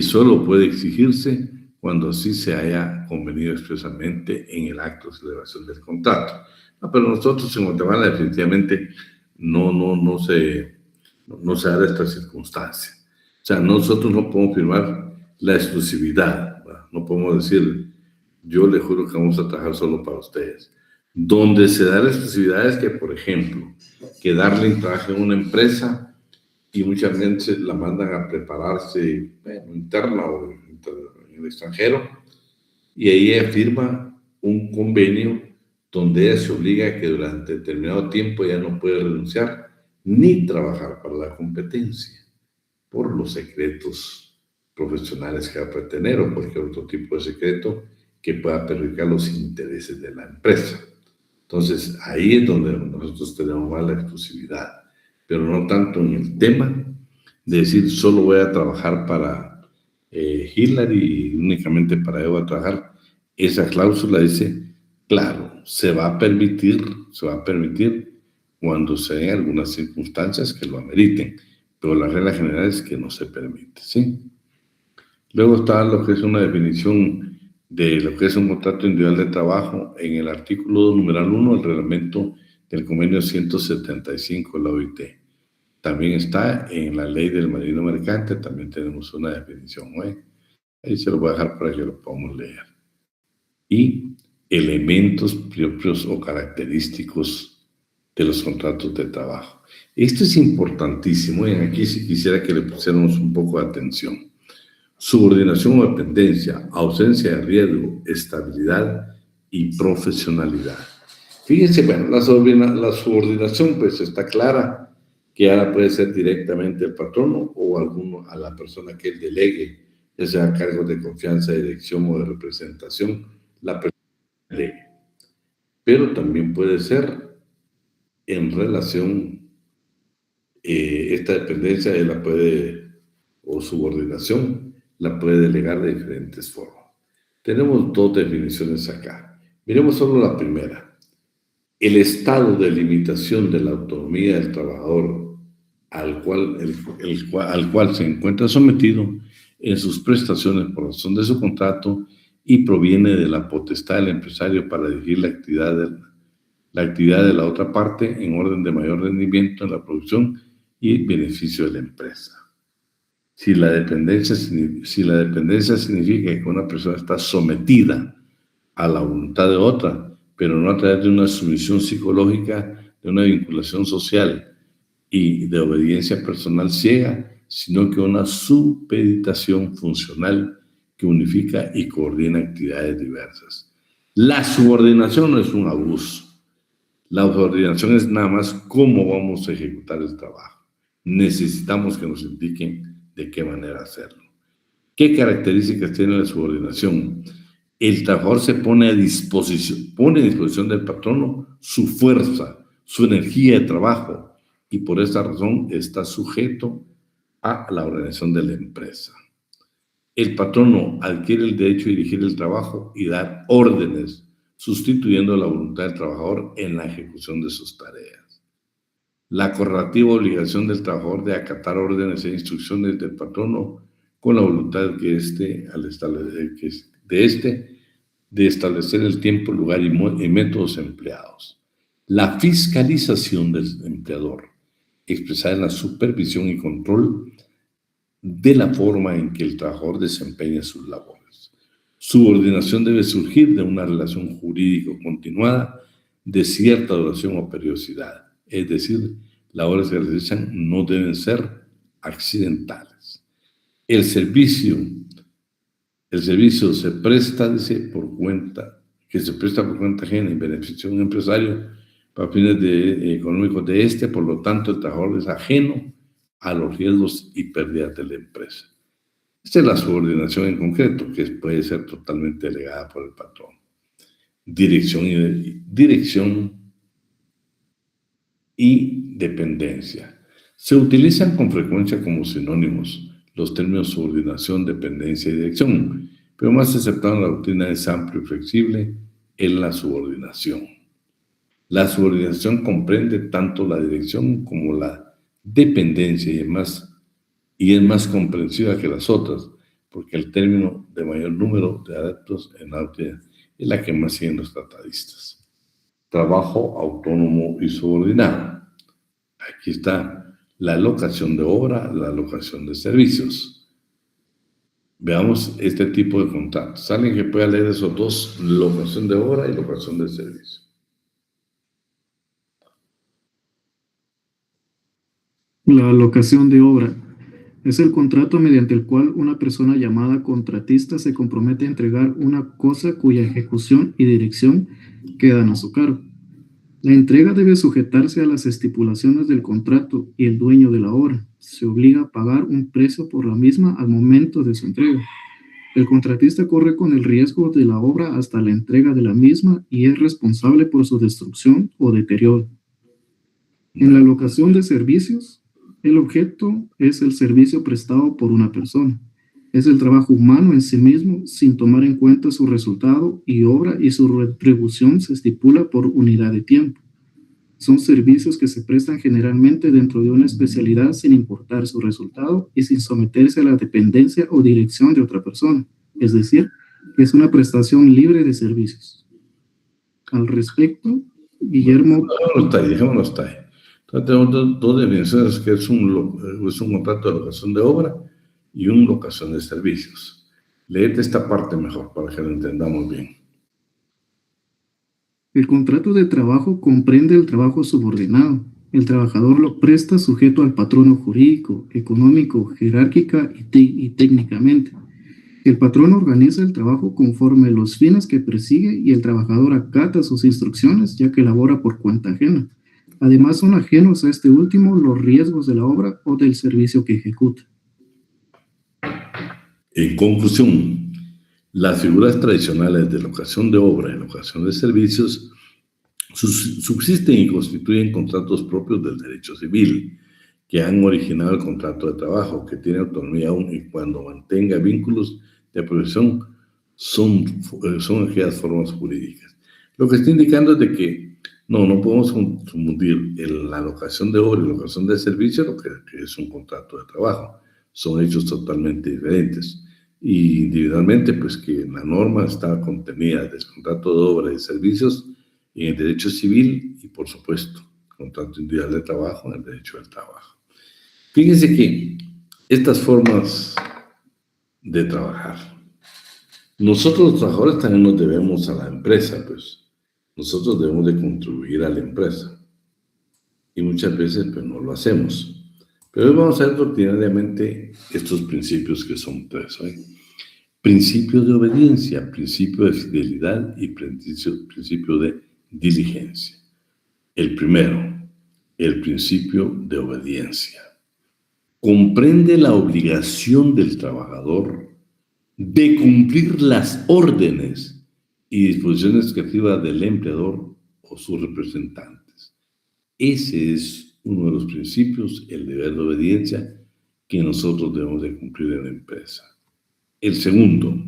solo puede exigirse cuando así se haya convenido expresamente en el acto de celebración del contrato. No, pero nosotros en Guatemala definitivamente no se da esta circunstancia. O sea, nosotros no podemos firmar la exclusividad, ¿verdad? No podemos decir, yo le juro que vamos a trabajar solo para ustedes. Donde se da la exclusividad es que, por ejemplo, que Darling trabaja en una empresa y muchas veces la mandan a prepararse interna o en el extranjero, y ahí ella firma un convenio donde ella se obliga a que durante determinado tiempo ella no puede renunciar ni trabajar para la competencia por los secretos profesionales que va a tener o cualquier otro tipo de secreto que pueda perjudicar los intereses de la empresa. Entonces, ahí es donde nosotros tenemos más la exclusividad, pero no tanto en el tema de decir solo voy a trabajar para Hillary y únicamente para ella voy a trabajar. Esa cláusula dice, claro, se va a permitir cuando se den algunas circunstancias que lo ameriten, pero la regla general es que no se permite, ¿sí? Luego está lo que es una definición de lo que es un contrato individual de trabajo en el artículo numeral 1 del reglamento del convenio 175 de la OIT. También está en la ley del marino mercante, también tenemos una definición, ¿no? Ahí se lo voy a dejar para que lo podamos leer. Y elementos propios o característicos de los contratos de trabajo. Esto es importantísimo y aquí sí quisiera que le pusiéramos un poco de atención. Subordinación o dependencia, ausencia de riesgo, estabilidad y profesionalidad. Fíjense, bueno, la subordinación pues está clara que ahora puede ser directamente el patrono o alguno a la persona que él delegue, ya sea cargos de confianza, de dirección o de representación, la persona que delegue. Pero también puede ser en relación, esta dependencia o subordinación, la puede delegar de diferentes formas. Tenemos dos definiciones acá. Miremos solo la primera. El estado de limitación de la autonomía del trabajador al cual se encuentra sometido en sus prestaciones por razón de su contrato y proviene de la potestad del empresario para dirigir la actividad de la otra parte en orden de mayor rendimiento en la producción y beneficio de la empresa. Si la dependencia significa que una persona está sometida a la voluntad de otra, pero no a través de una sumisión psicológica, de una vinculación social y de obediencia personal ciega, sino que una supeditación funcional que unifica y coordina actividades diversas. La subordinación no es un abuso. La subordinación es nada más cómo vamos a ejecutar el trabajo. Necesitamos que nos indiquen de qué manera hacerlo. ¿Qué características tiene la subordinación? El trabajador se pone a disposición del patrono su fuerza, su energía de trabajo, y por esta razón está sujeto a la organización de la empresa. El patrono adquiere el derecho de dirigir el trabajo y dar órdenes, sustituyendo la voluntad del trabajador en la ejecución de sus tareas. La correlativa obligación del trabajador de acatar órdenes e instrucciones del patrono con la voluntad de establecer el tiempo, lugar y métodos empleados. La fiscalización del empleador, expresada en la supervisión y control de la forma en que el trabajador desempeña sus labores. Subordinación debe surgir de una relación jurídico continuada de cierta duración o periodicidad, es decir, labores que realizan no deben ser accidentales. El servicio se presta, dice, por cuenta ajena en beneficio de un empresario para fines económicos de este, por lo tanto, el trabajador es ajeno a los riesgos y pérdidas de la empresa. Esta es la subordinación en concreto, que puede ser totalmente delegada por el patrón. Dirección y dependencia. Se utilizan con frecuencia como sinónimos los términos subordinación, dependencia y dirección, pero más aceptado en la rutina es amplio y flexible en la subordinación. La subordinación comprende tanto la dirección como la dependencia y es más comprensiva que las otras, porque el término de mayor número de adeptos en la autoridad es la que más siguen los tratadistas. Trabajo autónomo y subordinado. Aquí está la locación de obra, la locación de servicios. Veamos este tipo de contratos. ¿Alguien que pueda leer esos dos? Locación de obra y locación de servicios. La locación de obra es el contrato mediante el cual una persona llamada contratista se compromete a entregar una cosa cuya ejecución y dirección quedan a su cargo. La entrega debe sujetarse a las estipulaciones del contrato y el dueño de la obra se obliga a pagar un precio por la misma al momento de su entrega. El contratista corre con el riesgo de la obra hasta la entrega de la misma y es responsable por su destrucción o deterioro. En la locación de servicios, el objeto es el servicio prestado por una persona. Es el trabajo humano en sí mismo sin tomar en cuenta su resultado y obra, y su retribución se estipula por unidad de tiempo. Son servicios que se prestan generalmente dentro de una especialidad sin importar su resultado y sin someterse a la dependencia o dirección de otra persona. Es decir, que es una prestación libre de servicios. Al respecto, Guillermo... Dejémoslo hasta ahí. Entonces tenemos dos definiciones, que es un contrato de locación de obra y una locación de servicios. Léete esta parte mejor para que lo entendamos bien. El contrato de trabajo comprende el trabajo subordinado. El trabajador lo presta sujeto al patrono jurídico, económico, jerárquica y técnicamente. El patrón organiza el trabajo conforme los fines que persigue y el trabajador acata sus instrucciones, ya que labora por cuenta ajena. Además, son ajenos a este último los riesgos de la obra o del servicio que ejecuta. En conclusión, las figuras tradicionales de locación de obra y locación de servicios subsisten y constituyen contratos propios del derecho civil, que han originado el contrato de trabajo, que tiene autonomía aún y cuando mantenga vínculos de profesión, son aquellas formas jurídicas. Lo que está indicando es de que no podemos confundir la locación de obra y la locación de servicio, lo que es un contrato de trabajo. Son hechos totalmente diferentes. Y individualmente, pues que la norma está contenida del contrato de obra y de servicios en el derecho civil y, por supuesto, contrato individual de trabajo en el derecho del trabajo. Fíjense que estas formas de trabajar, nosotros los trabajadores también nos debemos a la empresa, pues nosotros debemos de contribuir a la empresa y muchas veces pues no lo hacemos. Pero hoy vamos a ver ordinariamente estos principios que son tres. Principio de obediencia, principio de fidelidad y principio de diligencia. El primero, el principio de obediencia. Comprende la obligación del trabajador de cumplir las órdenes y disposiciones creativas del empleador o sus representantes. Ese es uno de los principios, el deber de obediencia, que nosotros debemos de cumplir en la empresa. El segundo,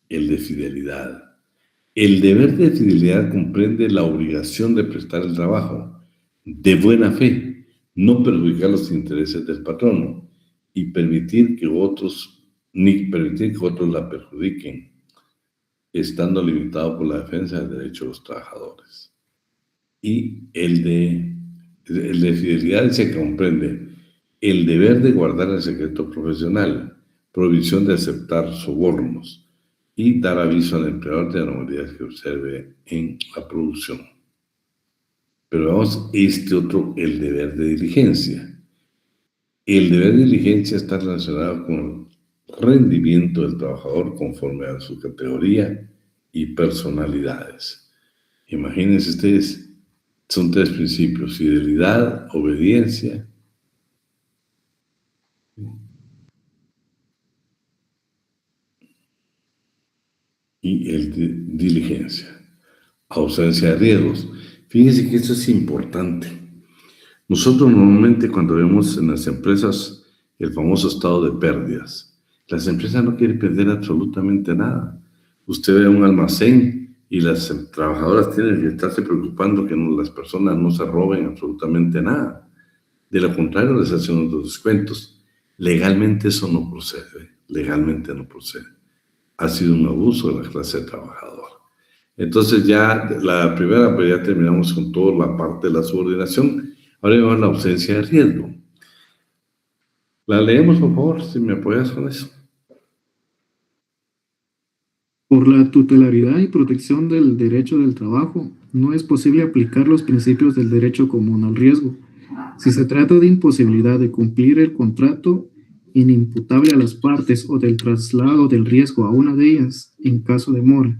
el de fidelidad. El deber de fidelidad comprende la obligación de prestar el trabajo de buena fe, no perjudicar los intereses del patrono y permitir que otros la perjudiquen, estando limitado por la defensa del derecho de los trabajadores. Y el de fidelidad se comprende el deber de guardar el secreto profesional, prohibición de aceptar sobornos y dar aviso al empleador de anomalías que observe en la producción. Pero vamos, este otro, el deber de diligencia. El deber de diligencia está relacionado con el rendimiento del trabajador conforme a su categoría y personalidades. Imagínense ustedes, son 3 principios: fidelidad, obediencia y diligencia. Ausencia de riesgos. Fíjense que esto es importante. Nosotros normalmente cuando vemos en las empresas el famoso estado de pérdidas, las empresas no quieren perder absolutamente nada. Usted ve un almacén y las trabajadoras tienen que estarse preocupando que las personas no se roben absolutamente nada. De lo contrario, les hacen unos descuentos. Legalmente eso no procede. Legalmente no procede. Ha sido un abuso de la clase trabajadora. Entonces ya la primera, pues ya terminamos con toda la parte de la subordinación. Ahora vemos la ausencia de riesgo. La leemos, por favor, si me apoyas con eso. Por la tutelaridad y protección del derecho del trabajo, no es posible aplicar los principios del derecho común al riesgo. Si se trata de imposibilidad de cumplir el contrato inimputable a las partes o del traslado del riesgo a una de ellas en caso de mora,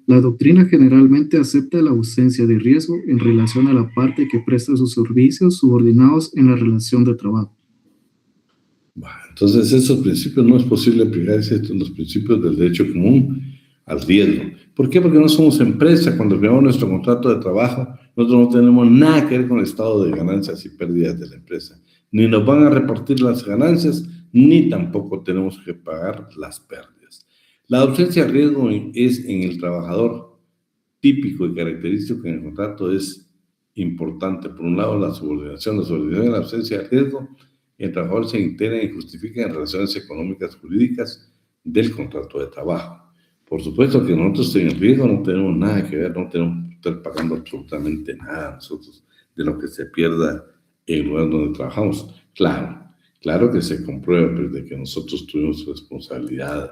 la doctrina generalmente acepta la ausencia de riesgo en relación a la parte que presta sus servicios subordinados en la relación de trabajo. Entonces, esos principios no es posible aplicar los principios del derecho común al riesgo. ¿Por qué? Porque no somos empresa. Cuando firmamos nuestro contrato de trabajo, nosotros no tenemos nada que ver con el estado de ganancias y pérdidas de la empresa. Ni nos van a repartir las ganancias, ni tampoco tenemos que pagar las pérdidas. La ausencia de riesgo es en el trabajador típico y característico en el contrato es importante. Por un lado, la subordinación y la ausencia de riesgo. El trabajador se integra y justifica en relaciones económicas jurídicas del contrato de trabajo. Por supuesto que nosotros en el riesgo no tenemos nada que ver, no tenemos que estar pagando absolutamente nada nosotros de lo que se pierda en el lugar donde trabajamos. Claro que se comprueba pues, de que nosotros tuvimos responsabilidad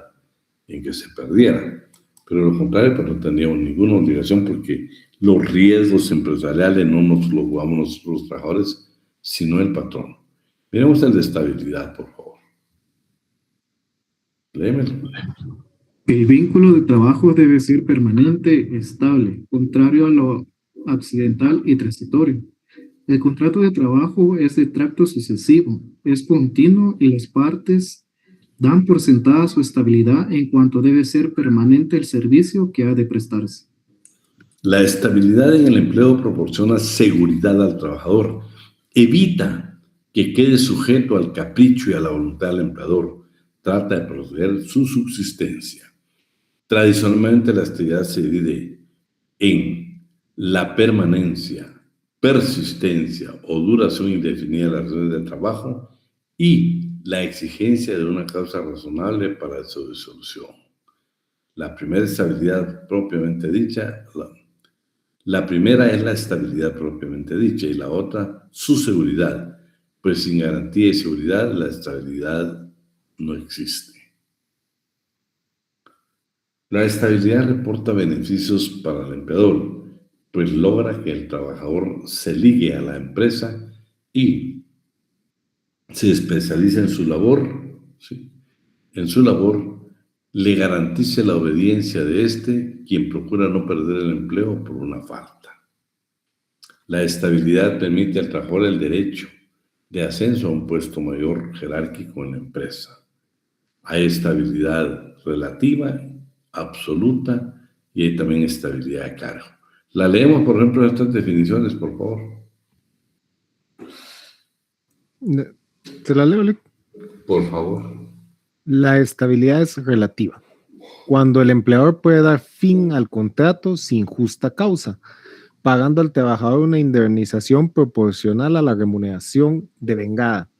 en que se perdiera, pero lo contrario, pues no teníamos ninguna obligación porque los riesgos empresariales no nos los jugamos nosotros los trabajadores, sino el patrón. Miremos el de estabilidad, por favor. Léemelo. El vínculo de trabajo debe ser permanente, estable, contrario a lo accidental y transitorio. El contrato de trabajo es de tracto sucesivo, es continuo y las partes dan por sentada su estabilidad en cuanto debe ser permanente el servicio que ha de prestarse. La estabilidad en el empleo proporciona seguridad al trabajador, evita que quede sujeto al capricho y a la voluntad del empleador, trata de proteger su subsistencia. Tradicionalmente la estabilidad se divide en la permanencia, persistencia o duración indefinida de las relaciones de trabajo y la exigencia de una causa razonable para su disolución. La primera estabilidad propiamente dicha, la primera es la estabilidad propiamente dicha y la otra su seguridad, pues sin garantía y seguridad la estabilidad no existe. La estabilidad reporta beneficios para el empleador, pues logra que el trabajador se ligue a la empresa y se especialice en su labor, ¿sí? En su labor le garantice la obediencia de éste, quien procura no perder el empleo por una falta. La estabilidad permite al trabajador el derecho de ascenso a un puesto mayor jerárquico en la empresa. Hay estabilidad relativa, absoluta, y hay también estabilidad de cargo. La leemos, por ejemplo, estas definiciones, por favor. ¿Te la leo, Leo? Por favor. La estabilidad es relativa. Cuando el empleador puede dar fin al contrato sin justa causa, pagando al trabajador una indemnización proporcional a la remuneración devengada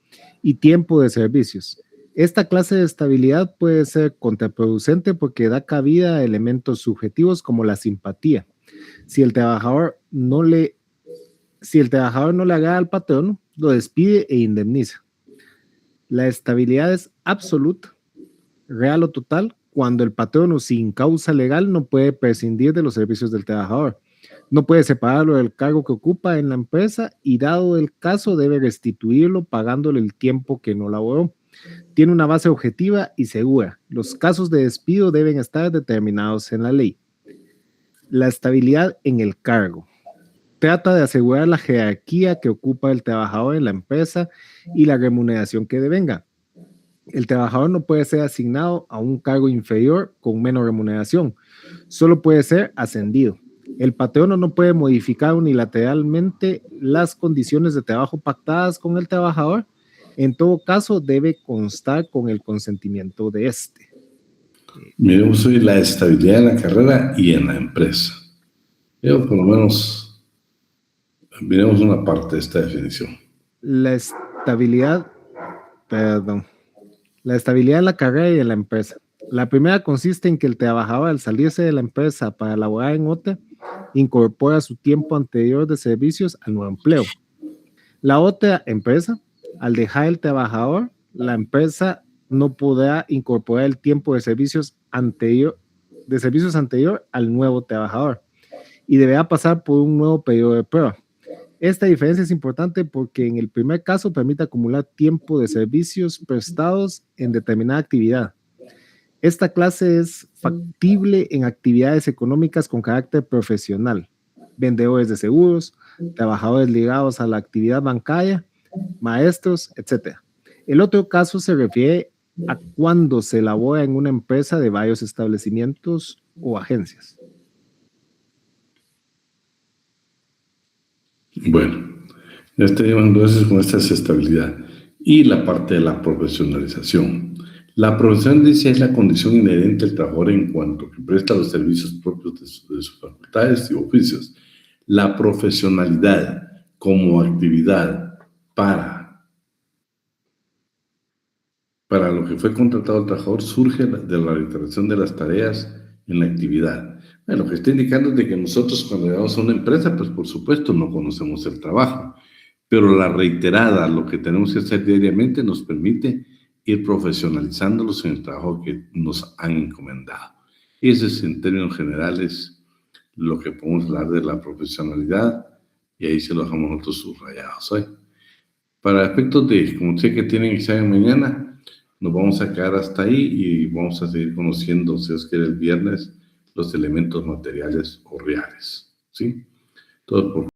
y tiempo de servicios. Esta clase de estabilidad puede ser contraproducente porque da cabida a elementos subjetivos como la simpatía. Si el trabajador no le agrada al patrón, lo despide e indemniza. La estabilidad es absoluta, real o total, cuando el patrono sin causa legal no puede prescindir de los servicios del trabajador. No puede separarlo del cargo que ocupa en la empresa y dado el caso debe restituirlo pagándole el tiempo que no laboró. Tiene una base objetiva y segura. Los casos de despido deben estar determinados en la ley. La estabilidad en el cargo. Trata de asegurar la jerarquía que ocupa el trabajador en la empresa y la remuneración que devenga. El trabajador no puede ser asignado a un cargo inferior con menos remuneración. Solo puede ser ascendido. El patrono no puede modificar unilateralmente las condiciones de trabajo pactadas con el trabajador. En todo caso, debe constar con el consentimiento de este. Miremos hoy la estabilidad en la carrera y en la empresa. Yo por lo menos miremos una parte de esta definición. La estabilidad en la carrera y en la empresa. La primera consiste en que el trabajador al salirse de la empresa para laborar en otra, incorpora su tiempo anterior de servicios al nuevo empleo. La otra empresa, al dejar el trabajador, la empresa no podrá incorporar el tiempo de servicios anterior al nuevo trabajador y deberá pasar por un nuevo periodo de prueba. Esta diferencia es importante porque en el primer caso permite acumular tiempo de servicios prestados en determinada actividad. Esta clase es factible en actividades económicas con carácter profesional, vendedores de seguros, trabajadores ligados a la actividad bancaria, maestros, etc. El otro caso se refiere a cuando se labora en una empresa de varios establecimientos o agencias. Bueno, ya tenemos entonces con esta estabilidad y la parte de la profesionalización. La profesionalización es la condición inherente al trabajador en cuanto que presta los servicios propios de sus facultades y oficios. La profesionalidad como actividad para lo que fue contratado el trabajador surge de la reiteración de las tareas en la actividad. Bueno, lo que está indicando es de que nosotros cuando llegamos a una empresa, pues por supuesto no conocemos el trabajo, pero la reiterada, lo que tenemos que hacer diariamente nos permite ir profesionalizándolos en el trabajo que nos han encomendado. Ese es en términos generales lo que podemos hablar de la profesionalidad y ahí se lo dejamos nosotros subrayados hoy. Para efectos de, como sé que tienen examen mañana, nos vamos a quedar hasta ahí y vamos a seguir conociendo, si es que el viernes, los elementos materiales o reales, ¿sí? Todo por